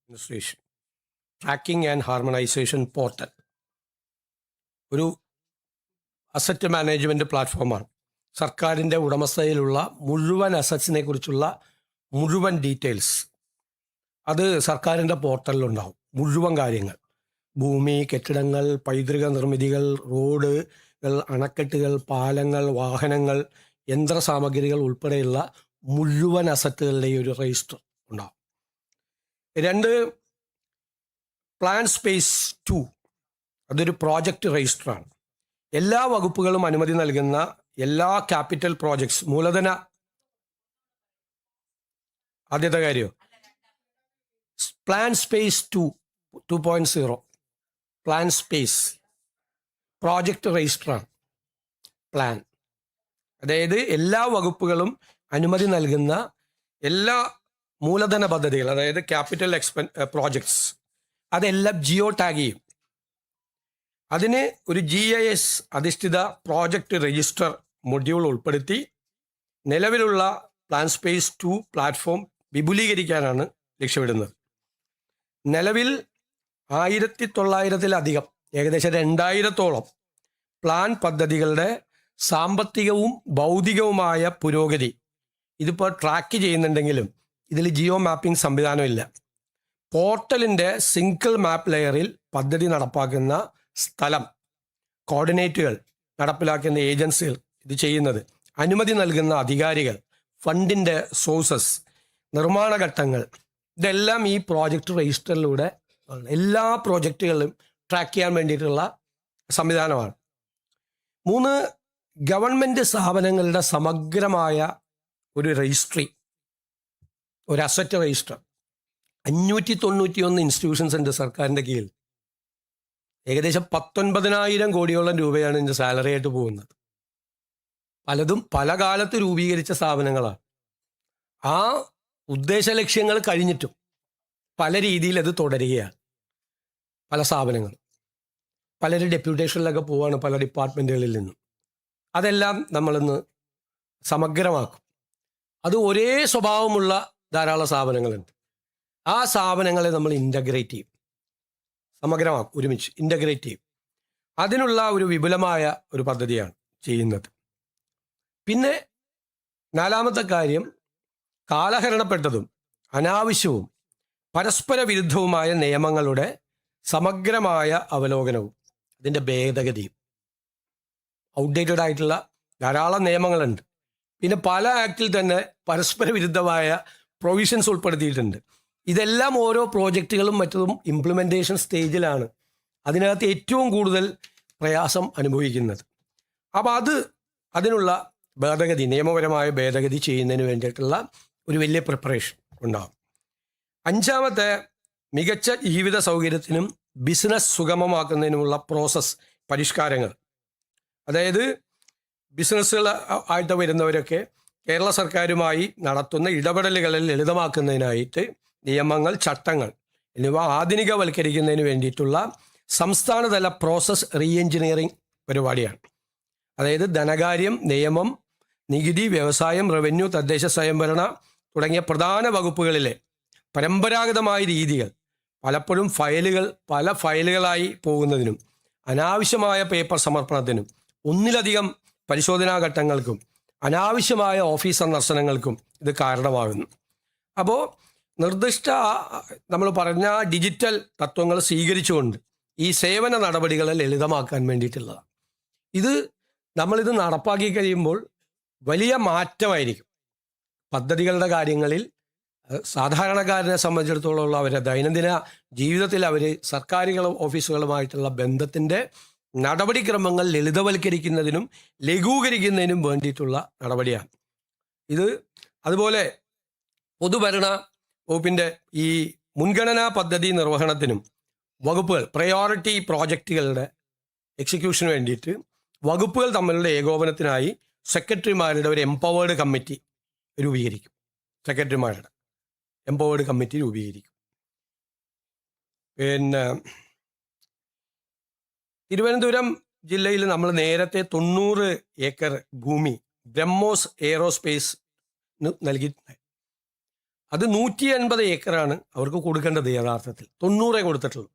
Administration tracking and harmonisation portal ഒരു asset management പ്ലാറ്റ്ഫോമാണ്. സർക്കാരിൻ്റെ ഉടമസ്ഥതയിലുള്ള മുഴുവൻ അസറ്റ്സിനെ കുറിച്ചുള്ള മുഴുവൻ ഡീറ്റെയിൽസ് അത് സർക്കാരിൻ്റെ പോർട്ടലിലുണ്ടാവും. മുഴുവൻ കാര്യങ്ങൾ, ഭൂമി, കെട്ടിടങ്ങൾ, പൈതൃക നിർമ്മിതികൾ, റോഡുകൾ, അണക്കെട്ടുകൾ, പാലങ്ങൾ, വാഹനങ്ങൾ, യന്ത്രസാമഗ്രികൾ ഉൾപ്പെടെയുള്ള മുഴുവൻ അസറ്റുകളുടെയും ഒരു രജിസ്റ്റർ ഉണ്ടാവും. 2, പ്ലാൻ സ്പേസ് 2, അതൊരു പ്രോജക്റ്റ് രജിസ്റ്ററാണ്. എല്ലാ വകുപ്പുകളും അനുമതി നൽകുന്ന എല്ലാ ക്യാപിറ്റൽ പ്രോജക്ട്സ്, മൂലധന, ആദ്യത്തെ കാര്യം plan space 2.0 plan space project രജിസ്റ്ററാണ്. പ്ലാൻ അതായത് എല്ലാ വകുപ്പുകളും അനുമതി നൽകുന്ന എല്ലാ മൂലധന പദ്ധതികൾ, അതായത് ക്യാപിറ്റൽ പ്രോജക്ട്സ്, അതെല്ലാം ജിയോ ടാഗ് ചെയ്യും. അതിന് ഒരു GIS അധിഷ്ഠിത പ്രോജക്റ്റ് രജിസ്റ്റർ മൊഡ്യൂൾ ഉൾപ്പെടുത്തി നിലവിലുള്ള പ്ലാൻ സ്പേസ് 2 പ്ലാറ്റ്ഫോം വിപുലീകരിക്കാനാണ് ലക്ഷ്യമിടുന്നത്. നിലവിൽ 1900-ലധികം, ഏകദേശം 2000-ഓളം പ്ലാൻ പദ്ധതികളുടെ സാമ്പത്തികവും ഭൗതികവുമായ പുരോഗതി ഇതിപ്പോൾ ട്രാക്ക് ചെയ്യുന്നുണ്ടെങ്കിലും ഇതിൽ ജിയോ മാപ്പിംഗ് സംവിധാനമില്ല. പോർട്ടലിൻ്റെ സിംഗിൾ മാപ്പ് ലെയറിൽ പദ്ധതി നടപ്പാക്കുന്ന സ്ഥലം, കോർഡിനേറ്റുകൾ, നടപ്പിലാക്കുന്ന ഏജൻസികൾ, ഇത് ചെയ്യുന്നത്, അനുമതി നൽകുന്ന അധികാരികൾ, ഫണ്ടിൻ്റെ സോഴ്സസ്, നിർമ്മാണ ഘട്ടങ്ങൾ, ഇതെല്ലാം ഈ പ്രോജക്റ്റ് രജിസ്റ്ററിലൂടെ എല്ലാ പ്രോജക്റ്റുകളും ട്രാക്ക് ചെയ്യാൻ വേണ്ടിയിട്ടുള്ള സംവിധാനമാണ്. 3, ഗവൺമെൻറ് സ്ഥാപനങ്ങളുടെ സമഗ്രമായ ഒരു രജിസ്ട്രി, ഒരു അസറ്റ് രജിസ്റ്റർ. 591 ഇൻസ്റ്റിറ്റ്യൂഷൻസ് ഉണ്ട് സർക്കാരിൻ്റെ കീഴിൽ. ഏകദേശം 19,000 കോടിയോളം രൂപയാണ് ഇതിൻ്റെ സാലറി ആയിട്ട് പോകുന്നത്. പലതും പല കാലത്ത് രൂപീകരിച്ച സ്ഥാപനങ്ങളാണ്. ആ ഉദ്ദേശ ലക്ഷ്യങ്ങൾ കഴിഞ്ഞിട്ടും പല രീതിയിൽ അത് തുടരുകയാണ്. പല സ്ഥാപനങ്ങളും പലരും ഡെപ്യൂട്ടേഷനിലൊക്കെ പോവാണ് പല ഡിപ്പാർട്ട്മെൻറ്റുകളിൽ നിന്നും. അതെല്ലാം നമ്മളിന്ന് സമഗ്രമാക്കും. അത് ഒരേ സ്വഭാവമുള്ള ധാരാളം സ്ഥാപനങ്ങളുണ്ട്. ആ സ്ഥാപനങ്ങളെ നമ്മൾ ഇൻ്റഗ്രേറ്റ് ചെയ്യും, സമഗ്രമാക്കും, ഒരുമിച്ച് ഇൻ്റഗ്രേറ്റ് ചെയ്യും. അതിനുള്ള ഒരു വിപുലമായ ഒരു പദ്ധതിയാണ് ചെയ്യുന്നത്. പിന്നെ 4-മത്തെ കാര്യം, കാലഹരണപ്പെട്ടതും അനാവശ്യവും പരസ്പര വിരുദ്ധവുമായ നിയമങ്ങളുടെ സമഗ്രമായ അവലോകനവും അതിൻ്റെ ഭേദഗതിയും. ഔട്ട്ഡേറ്റഡ് ആയിട്ടുള്ള ധാരാളം നിയമങ്ങളുണ്ട്. പിന്നെ പല ആക്ടിൽ തന്നെ പരസ്പര വിരുദ്ധമായ പ്രൊവിഷൻസ് ഉൾപ്പെടുത്തിയിട്ടുണ്ട്. ഇതെല്ലാം ഓരോ പ്രോജക്റ്റുകളും മറ്റതും ഇംപ്ലിമെൻറ്റേഷൻ സ്റ്റേജിലാണ് അതിനകത്ത് ഏറ്റവും കൂടുതൽ പ്രയാസം അനുഭവിക്കുന്നത്. അപ്പോൾ അതിനുള്ള ഭേദഗതി, നിയമപരമായ ഭേദഗതി ചെയ്യുന്നതിന് വേണ്ടിയിട്ടുള്ള ഒരു വലിയ പ്രിപ്പറേഷൻ ഉണ്ടാകും. 5-മത്തെ, മികച്ച ജീവിത സൗകര്യത്തിനും ബിസിനസ് സുഗമമാക്കുന്നതിനുമുള്ള പ്രോസസ്സ് പരിഷ്കാരങ്ങൾ. അതായത് ബിസിനസ്സുകൾ ആയിട്ട് വരുന്നവരൊക്കെ കേരള സർക്കാരുമായി നടത്തുന്ന ഇടപെടലുകളിൽ ലളിതമാക്കുന്നതിനായിട്ട് നിയമങ്ങൾ, ചട്ടങ്ങൾ എന്നിവ ആധുനികവൽക്കരിക്കുന്നതിന് വേണ്ടിയിട്ടുള്ള സംസ്ഥാനതല പ്രോസസ് റീ എഞ്ചിനീയറിംഗ് പരിപാടിയാണ്. അതായത് ധനകാര്യം, നിയമം, നികുതി, വ്യവസായം, റവന്യൂ, തദ്ദേശ സ്വയംഭരണ തുടങ്ങിയ പ്രധാന വകുപ്പുകളിലെ പരമ്പരാഗതമായ രീതികൾ പലപ്പോഴും പല ഫയലുകളായി പോകുന്നതിനും അനാവശ്യമായ പേപ്പർ സമർപ്പണത്തിനും ഒന്നിലധികം പരിശോധനാ ഘട്ടങ്ങൾക്കും അനാവശ്യമായ ഓഫീസ് സന്ദർശനങ്ങൾക്കും ഇത് കാരണമാകുന്നു. അപ്പോൾ നിർദ്ദിഷ്ട നമ്മൾ പറഞ്ഞ ഡിജിറ്റൽ തത്വങ്ങൾ സ്വീകരിച്ചുകൊണ്ട് ഈ സേവന നടപടികളെ ലളിതമാക്കാൻ വേണ്ടിയിട്ടുള്ളതാണ്. നമ്മളിത് നടപ്പാക്കി കഴിയുമ്പോൾ വലിയ മാറ്റമായിരിക്കും പദ്ധതികളുടെ കാര്യങ്ങളിൽ. സാധാരണക്കാരനെ സംബന്ധിച്ചിടത്തോളം അവരുടെ ദൈനംദിന ജീവിതത്തിൽ അവർ സർക്കാരുകളും ഓഫീസുകളുമായിട്ടുള്ള ബന്ധത്തിൻ്റെ നടപടിക്രമങ്ങൾ ലളിതവൽക്കരിക്കുന്നതിനും ലഘൂകരിക്കുന്നതിനും വേണ്ടിയിട്ടുള്ള നടപടിയാണ് ഇത്. അതുപോലെ പൊതുഭരണ വകുപ്പിൻ്റെ ഈ മുൻഗണനാ പദ്ധതി നിർവഹണത്തിനും വകുപ്പുകൾ, പ്രയോറിറ്റി പ്രോജക്റ്റുകളുടെ എക്സിക്യൂഷന് വേണ്ടിയിട്ട് വകുപ്പുകൾ തമ്മിലുള്ള ഏകോപനത്തിനായി സെക്രട്ടറിമാരുടെ ഒരു എംപവേർഡ് കമ്മിറ്റി രൂപീകരിക്കും. സെക്രട്ടറിമാരുടെ എംപവേർഡ് കമ്മിറ്റി രൂപീകരിക്കും. പിന്നെ തിരുവനന്തപുരം ജില്ലയിൽ നമ്മൾ നേരത്തെ 90 ഏക്കർ ഭൂമി ബ്രഹ്മോസ് എയ്റോസ്പേസ് നൽകിയിട്ടുണ്ടായി. അത് 180 ഏക്കറാണ് അവർക്ക് കൊടുക്കേണ്ടത്. യഥാർത്ഥത്തിൽ 90 കൊടുത്തിട്ടുള്ളൂ.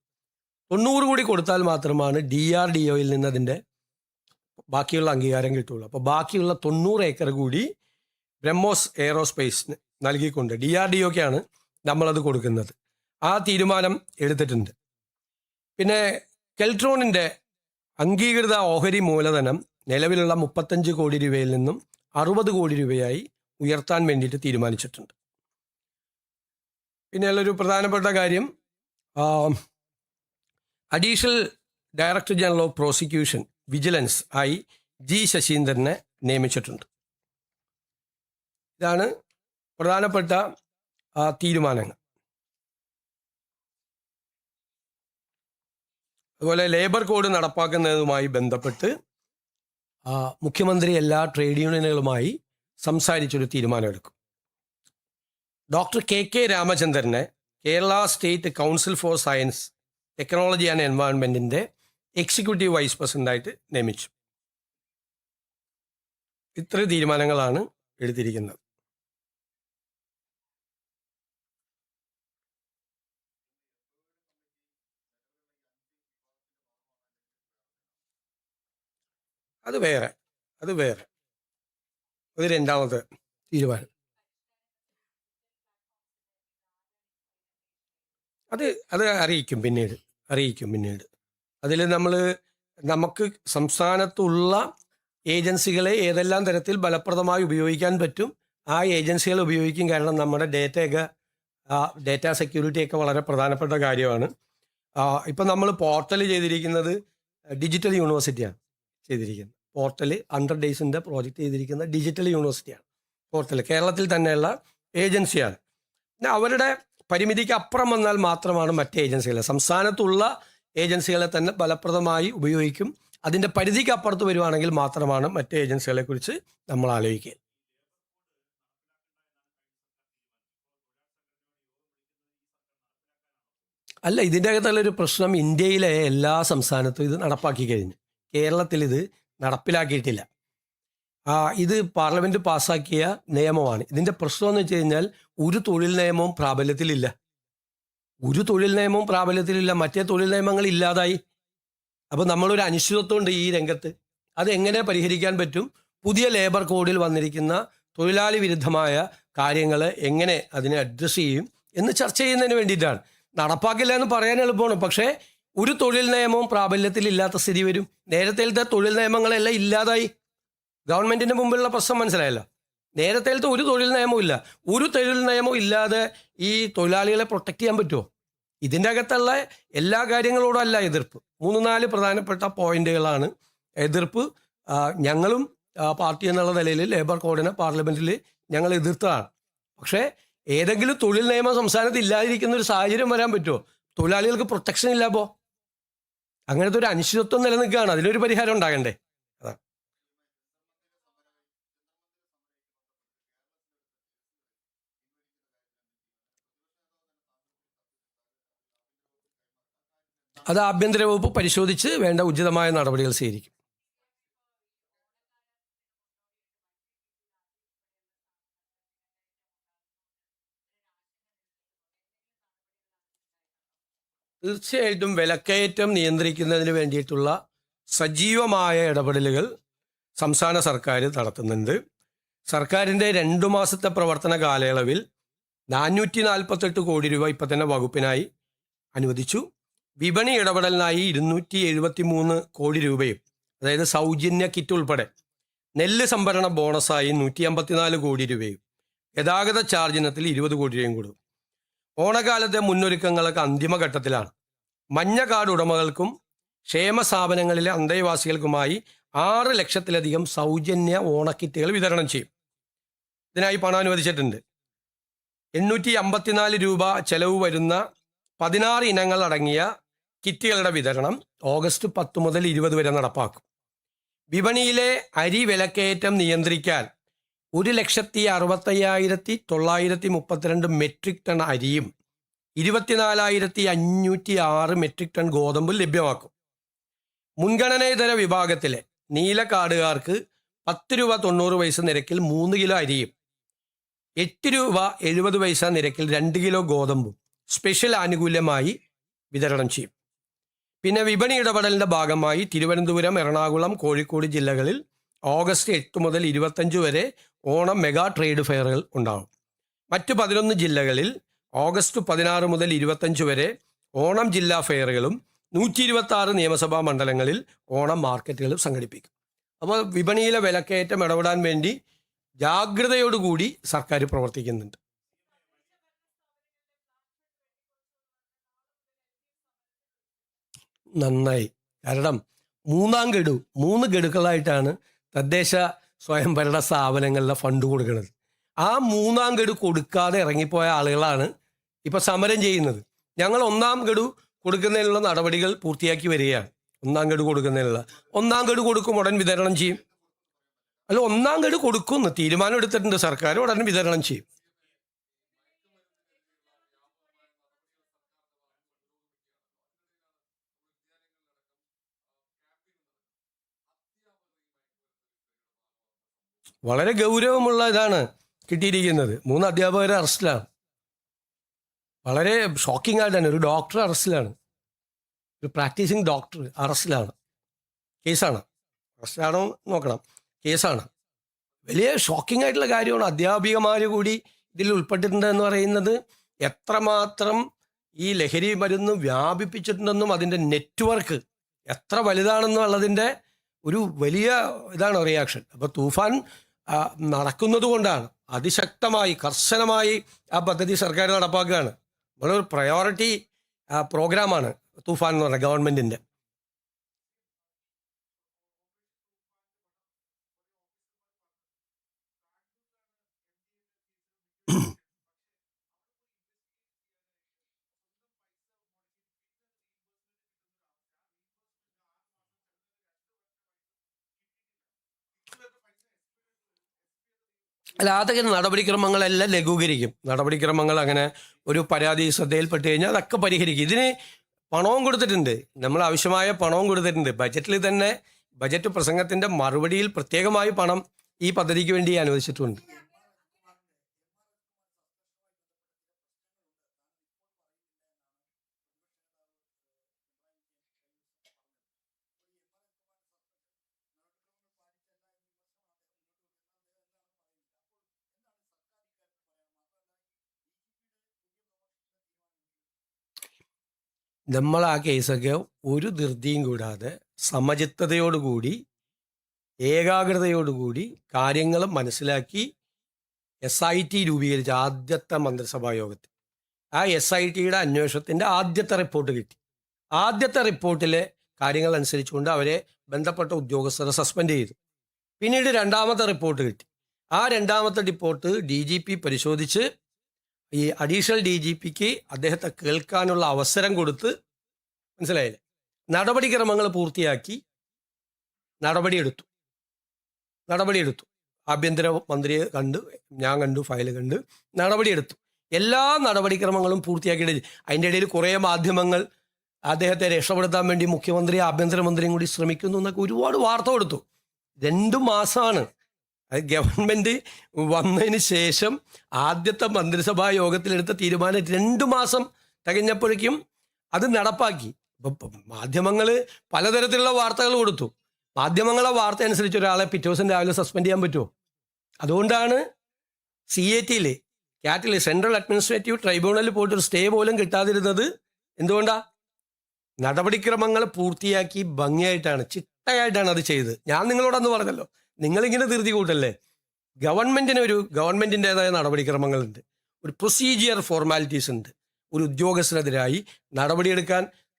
90 കൂടി കൊടുത്താൽ മാത്രമാണ് DRDOയിൽ നിന്ന് അതിൻ്റെ ബാക്കിയുള്ള അംഗീകാരം കിട്ടുള്ളൂ. അപ്പോൾ ബാക്കിയുള്ള 90 ഏക്കർ കൂടി ബ്രഹ്മോസ് എയറോസ്പേസിന് നൽകിക്കൊണ്ട് DRDOക്കാണ് നമ്മളത് കൊടുക്കുന്നത്. ആ തീരുമാനം എടുത്തിട്ടുണ്ട്. പിന്നെ കെൽട്രോണിൻ്റെ അംഗീകൃത ഓഹരി മൂലധനം നിലവിലുള്ള 35 കോടി രൂപയിൽ നിന്നും 60 കോടി രൂപയായി ഉയർത്താൻ വേണ്ടിയിട്ട് തീരുമാനിച്ചിട്ടുണ്ട്. പിന്നെയുള്ളൊരു പ്രധാനപ്പെട്ട കാര്യം, additional director general of prosecution vigilance ആയി G ശശീന്ദ്രനെ നിയമിച്ചിട്ടുണ്ട്. ഇതാണ് പ്രധാനപ്പെട്ട തീരുമാനങ്ങൾ. അതുപോലെ ലേബർ കോഡ് നടപ്പാക്കുന്നതുമായി ബന്ധപ്പെട്ട് മുഖ്യമന്ത്രി എല്ലാ ട്രേഡ് യൂണിയനുകളുമായി സംസാരിച്ചൊരു തീരുമാനമെടുക്കും. ഡോക്ടർ KK രാമചന്ദ്രനെ Kerala state council for science, technology and എൻവയോൺമെൻറ്റിൻ്റെ എക്സിക്യൂട്ടീവ് വൈസ് പ്രസിഡൻ്റായിട്ട് നിയമിച്ചു. ഇത്ര തീരുമാനങ്ങളാണ് എടുത്തിരിക്കുന്നത്. അത് വേറെ അത് രണ്ടാമത്തെ തീരുമാനം. അത് അറിയിക്കും പിന്നീട്. അതിൽ നമുക്ക് സംസ്ഥാനത്തുള്ള ഏജൻസികളെ ഏതെല്ലാം തരത്തിൽ ഫലപ്രദമായി ഉപയോഗിക്കാൻ പറ്റും ആ ഏജൻസികൾ ഉപയോഗിക്കും. കാരണം നമ്മുടെ ഡേറ്റാ സെക്യൂരിറ്റിയൊക്കെ വളരെ പ്രധാനപ്പെട്ട കാര്യമാണ്. ഇപ്പം നമ്മൾ പോർട്ടൽ ചെയ്തിരിക്കുന്നത് ഡിജിറ്റൽ യൂണിവേഴ്സിറ്റിയാണ് ചെയ്തിരിക്കുന്നത്. പോർട്ടൽ 100 ഡേയ്സിൻ്റെ പ്രോജക്റ്റ് ചെയ്തിരിക്കുന്ന ഡിജിറ്റൽ യൂണിവേഴ്സിറ്റിയാണ്. പോർട്ടൽ കേരളത്തിൽ തന്നെയുള്ള ഏജൻസിയാണ്. പിന്നെ അവരുടെ പരിമിതിക്ക് അപ്പുറം വന്നാൽ മാത്രമാണ് മറ്റ് ഏജൻസികളെ, സംസ്ഥാനത്തുള്ള ഏജൻസികളെ തന്നെ ഫലപ്രദമായി ഉപയോഗിക്കും. അതിൻ്റെ പരിധിക്ക് അപ്പുറത്ത് വരുവാണെങ്കിൽ മാത്രമാണ് മറ്റ് ഏജൻസികളെ കുറിച്ച് നമ്മൾ ആലോചിക്കുക. അല്ല, ഇതിൻ്റെ അകത്തുള്ളൊരു പ്രശ്നം, ഇന്ത്യയിലെ എല്ലാ സംസ്ഥാനത്തും ഇത് നടപ്പാക്കി കഴിഞ്ഞു. കേരളത്തിൽ ഇത് നടപ്പിലാക്കിയിട്ടില്ല. ഇത് പാർലമെൻറ്റ് പാസ്സാക്കിയ നിയമമാണ്. ഇതിൻ്റെ പ്രശ്നം എന്ന് വെച്ച് കഴിഞ്ഞാൽ ഒരു തൊഴിൽ നിയമവും പ്രാബല്യത്തിലില്ല. മറ്റേ തൊഴിൽ നിയമങ്ങൾ ഇല്ലാതായി. അപ്പോൾ നമ്മളൊരു അനിശ്ചിതത്വമുണ്ട് ഈ രംഗത്ത്. അത് എങ്ങനെ പരിഹരിക്കാൻ പറ്റും? പുതിയ ലേബർ കോഡിൽ വന്നിരിക്കുന്ന തൊഴിലാളി വിരുദ്ധമായ കാര്യങ്ങൾ എങ്ങനെ അതിനെ അഡ്രസ്സ് ചെയ്യും എന്ന് ചർച്ച ചെയ്യുന്നതിന് വേണ്ടിയിട്ടാണ്. നടപ്പാക്കില്ല എന്ന് പറയാൻ എളുപ്പമാണ്, പക്ഷേ ഒരു തൊഴിൽ നിയമവും പ്രാബല്യത്തിലില്ലാത്ത സ്ഥിതി വരും. നേരത്തെ തൊഴിൽ നിയമങ്ങളെല്ലാം ഇല്ലാതായി. ഗവൺമെൻറ്റിൻ്റെ മുമ്പിലുള്ള പ്രശ്നം മനസ്സിലായല്ലോ. നേരത്തെ ഒരു തൊഴിൽ നിയമവും ഇല്ല. ഒരു തൊഴിൽ നിയമവും ഇല്ലാതെ ഈ തൊഴിലാളികളെ പ്രൊട്ടക്റ്റ് ചെയ്യാൻ പറ്റുമോ? ഇതിൻ്റെ അകത്തുള്ള എല്ലാ കാര്യങ്ങളോടും അല്ല എതിർപ്പ്. 3-4 പ്രധാനപ്പെട്ട പോയിന്റുകളാണ് എതിർപ്പ്. ഞങ്ങളും പാർട്ടി എന്നുള്ള നിലയിൽ ലേബർ കോഡിനെ പാർലമെൻറ്റിൽ ഞങ്ങൾ എതിർത്തതാണ്. പക്ഷേ ഏതെങ്കിലും തൊഴിൽ നിയമം സംസ്ഥാനത്ത് ഇല്ലാതിരിക്കുന്ന ഒരു സാഹചര്യം വരാൻ പറ്റുമോ? തൊഴിലാളികൾക്ക് പ്രൊട്ടക്ഷൻ ഇല്ല. അപ്പോൾ അങ്ങനത്തെ ഒരു അനിശ്ചിതത്വം നിലനിൽക്കുകയാണ്. അതിനൊരു പരിഹാരം ഉണ്ടാകണ്ടേ? അതാണ്. അത് ആഭ്യന്തര വകുപ്പ് പരിശോധിച്ച് വേണ്ട ഉചിതമായ നടപടികൾ സ്വീകരിക്കും. തീർച്ചയായിട്ടും വിലക്കയറ്റം നിയന്ത്രിക്കുന്നതിന് വേണ്ടിയിട്ടുള്ള സജീവമായ ഇടപെടലുകൾ സംസ്ഥാന സർക്കാർ നടത്തുന്നുണ്ട്. സർക്കാരിൻ്റെ 2 മാസത്തെ പ്രവർത്തന കാലയളവിൽ 448 കോടി രൂപ ഇപ്പം തന്നെ വകുപ്പിനായി അനുവദിച്ചു. വിപണി ഇടപെടലിനായി 273 കോടി രൂപയും, അതായത് സൗജന്യ കിറ്റ് ഉൾപ്പെടെ, നെല്ല് സംഭരണ ബോണസായി 154 കോടി രൂപയും, ഗതാഗത ചാർജ് ഇനത്തിൽ 20 കോടി രൂപയും കൊടുക്കും. ഓണക്കാലത്തെ മുന്നൊരുക്കങ്ങളൊക്കെ അന്തിമഘട്ടത്തിലാണ്. മഞ്ഞ കാർഡ് ഉടമകൾക്കും ക്ഷേമ സ്ഥാപനങ്ങളിലെ അന്തേവാസികൾക്കുമായി 6 ലക്ഷത്തിലധികം സൗജന്യ ഓണക്കിറ്റുകൾ വിതരണം ചെയ്യും. ഇതിനായി പണം അനുവദിച്ചിട്ടുണ്ട്. 854 രൂപ ചെലവ് വരുന്ന 16 ഇനങ്ങൾ അടങ്ങിയ കിറ്റുകളുടെ വിതരണം ഓഗസ്റ്റ് 10 മുതൽ 20 വരെ നടപ്പാക്കും. വിപണിയിലെ അരി വിലക്കയറ്റം നിയന്ത്രിക്കാൻ 1,65,932 മെട്രിക് ടൺ അരിയും 24,506 മെട്രിക് ടൺ ഗോതമ്പും ലഭ്യമാക്കും. മുൻഗണനേതര വിഭാഗത്തിലെ നീല കാർഡുകാർക്ക് 10 രൂപ 90 പൈസ നിരക്കിൽ 3 കിലോ അരിയും 8 രൂപ 70 പൈസ നിരക്കിൽ 2 കിലോ ഗോതമ്പും സ്പെഷ്യൽ ആനുകൂല്യമായി വിതരണം ചെയ്യും. പിന്നെ വിപണി ഇടപെടലിൻ്റെ ഭാഗമായി തിരുവനന്തപുരം, എറണാകുളം, കോഴിക്കോട് ജില്ലകളിൽ ഓഗസ്റ്റ് 8 മുതൽ 25 വരെ ഓണം മെഗാ ട്രേഡ് ഫെയറുകൾ ഉണ്ടാകും. മറ്റ് 11 ജില്ലകളിൽ ഓഗസ്റ്റ് 16 മുതൽ 25 വരെ ഓണം ജില്ലാ ഫെയറുകളും 126 നിയമസഭാ മണ്ഡലങ്ങളിൽ ഓണം മാർക്കറ്റുകളും സംഘടിപ്പിക്കും. അപ്പോൾ വിപണിയിലെ വിലക്കയറ്റം ഇടപെടാൻ വേണ്ടി ജാഗ്രതയോടുകൂടി സർക്കാർ പ്രവർത്തിക്കുന്നുണ്ട്. നന്നായി. കാരണം 3 ഗഡുക്കളായിട്ടാണ് തദ്ദേശ സ്വയംഭരണ സ്ഥാപനങ്ങളിലെ ഫണ്ട് കൊടുക്കുന്നത്. ആ 3 ഗഡു കൊടുക്കാതെ ഇറങ്ങിപ്പോയ ആളുകളാണ് ഇപ്പോൾ സമരം ചെയ്യുന്നത്. ഞങ്ങൾ 1 ഗഡു കൊടുക്കുന്നതിനുള്ള നടപടികൾ പൂർത്തിയാക്കി വരികയാണ്. 1 ഗഡു കൊടുക്കുന്നതിനുള്ള 1 ഗഡു കൊടുക്കും, ഉടൻ വിതരണം ചെയ്യും. അല്ല, 1 ഗഡു കൊടുക്കുമെന്ന് തീരുമാനം എടുത്തിട്ടുണ്ട് സർക്കാർ, ഉടൻ വിതരണം ചെയ്യും. വളരെ ഗൗരവമുള്ള ഇതാണ് കിട്ടിയിരിക്കുന്നത്. 3 അധ്യാപകരെ അറസ്റ്റിലാണ്. വളരെ ഷോക്കിംഗ് ആയിട്ടാണ്. ഒരു ഡോക്ടർ അറസ്റ്റിലാണ്, ഒരു പ്രാക്ടീസിങ് ഡോക്ടർ അറസ്റ്റിലാണ്. കേസാണ്. അറസ്റ്റാണോ നോക്കണം, കേസാണ്. വലിയ ഷോക്കിംഗ് ആയിട്ടുള്ള കാര്യമാണ്. അധ്യാപികമാർ കൂടി ഇതിൽ ഉൾപ്പെട്ടിട്ടുണ്ട് എന്ന് പറയുന്നത് എത്രമാത്രം ഈ ലഹരി മരുന്ന് വ്യാപിപ്പിച്ചിട്ടുണ്ടെന്നും അതിൻ്റെ നെറ്റ്വർക്ക് എത്ര വലുതാണെന്നുള്ളതിൻ്റെ ഒരു വലിയ ഇതാണ് റിയാക്ഷൻ. അപ്പോൾ തൂഫാൻ നടക്കുന്നത് കൊണ്ടാണ് അതിശക്തമായി കർശനമായി ആ പദ്ധതി സർക്കാർ നടപ്പാക്കുകയാണ്. വളരെ പ്രയോറിറ്റി പ്രോഗ്രാമാണ് തൂഫാൻ എന്ന് പറഞ്ഞ ഗവൺമെൻറ്റിൻ്റെ. അല്ല, അതൊക്കെ നടപടിക്രമങ്ങളെല്ലാം ലഘൂകരിക്കും. നടപടിക്രമങ്ങൾ അങ്ങനെ ഒരു പരാതി ശ്രദ്ധയിൽപ്പെട്ട് കഴിഞ്ഞാൽ അതൊക്കെ പരിഹരിക്കും. ഇതിന് പണവും കൊടുത്തിട്ടുണ്ട്, നമ്മൾ ആവശ്യമായ പണവും കൊടുത്തിട്ടുണ്ട്. ബജറ്റിൽ തന്നെ ബജറ്റ് പ്രസംഗത്തിൻ്റെ മറുപടിയിൽ പ്രത്യേകമായി പണം ഈ പദ്ധതിക്ക് വേണ്ടി അനുവദിച്ചിട്ടുണ്ട്. നമ്മൾ ആ കേസൊക്കെ ഒരു ധൃതിയും കൂടാതെ സമചിത്തതയോടുകൂടി ഏകാഗ്രതയോടുകൂടി കാര്യങ്ങൾ മനസ്സിലാക്കി SIT രൂപീകരിച്ച ആദ്യത്തെ മന്ത്രിസഭാ യോഗത്തിൽ ആ SITയുടെ അന്വേഷണത്തിൻ്റെ ആദ്യത്തെ റിപ്പോർട്ട് കിട്ടി. ആദ്യത്തെ റിപ്പോർട്ടിലെ കാര്യങ്ങൾ അനുസരിച്ചുകൊണ്ട് അവരെ ബന്ധപ്പെട്ട ഉദ്യോഗസ്ഥരെ സസ്പെൻഡ് ചെയ്തു. പിന്നീട് 2ാമത്തെ റിപ്പോർട്ട് കിട്ടി. ആ 2ാമത്തെ റിപ്പോർട്ട് DGP പരിശോധിച്ച് ഈ അഡീഷണൽ DGPക്ക് അദ്ദേഹത്തെ കേൾക്കാനുള്ള അവസരം കൊടുത്ത്, മനസ്സിലായില്ലേ, നടപടിക്രമങ്ങൾ പൂർത്തിയാക്കി നടപടിയെടുത്തു. ആഭ്യന്തര മന്ത്രിയെ കണ്ട്, ഞാൻ കണ്ടു, ഫയൽ കണ്ട്, നടപടിയെടുത്തു. എല്ലാ നടപടിക്രമങ്ങളും പൂർത്തിയാക്കിയിട്ട് അതിൻ്റെ ഇടയിൽ കുറേ മാധ്യമങ്ങൾ അദ്ദേഹത്തെ രക്ഷപ്പെടുത്താൻ വേണ്ടി മുഖ്യമന്ത്രി ആഭ്യന്തരമന്ത്രിയും കൂടി ശ്രമിക്കുന്നു എന്നൊക്കെ ഒരുപാട് വാർത്ത കൊടുത്തു. 2 മാസമാണ് ഗവൺമെൻറ് വന്നതിന് ശേഷം ആദ്യത്തെ മന്ത്രിസഭാ യോഗത്തിലെടുത്ത തീരുമാനം 2 മാസം തികഞ്ഞപ്പോഴേക്കും അത് നടപ്പാക്കി. ഇപ്പം മാധ്യമങ്ങൾ പലതരത്തിലുള്ള വാർത്തകൾ കൊടുത്തു. മാധ്യമങ്ങളെ വാർത്ത അനുസരിച്ച് ഒരാളെ പിറ്റേ ദിവസം രാവിലെ സസ്പെൻഡ് ചെയ്യാൻ പറ്റുമോ? അതുകൊണ്ടാണ് CATയിൽ ക്യാറ്റിൽ സെൻട്രൽ അഡ്മിനിസ്ട്രേറ്റീവ് ട്രൈബ്യൂണലിൽ പോയിട്ടൊരു സ്റ്റേ പോലും കിട്ടാതിരുന്നത്. എന്തുകൊണ്ടാണ്? നടപടിക്രമങ്ങൾ പൂർത്തിയാക്കി ഭംഗിയായിട്ടാണ്, ചിട്ടയായിട്ടാണ് അത് ചെയ്തത്. ഞാൻ നിങ്ങളോടന്ന് പറഞ്ഞല്ലോ, നിങ്ങളിങ്ങനെ ധൃതി കൂട്ടല്ലേ. ഗവൺമെൻറ്റിൻ്റെതായ നടപടിക്രമങ്ങളുണ്ട്, ഒരു പ്രൊസീജിയർ ഫോർമാലിറ്റീസ് ഉണ്ട്. ഒരു ഉദ്യോഗസ്ഥനെതിരായി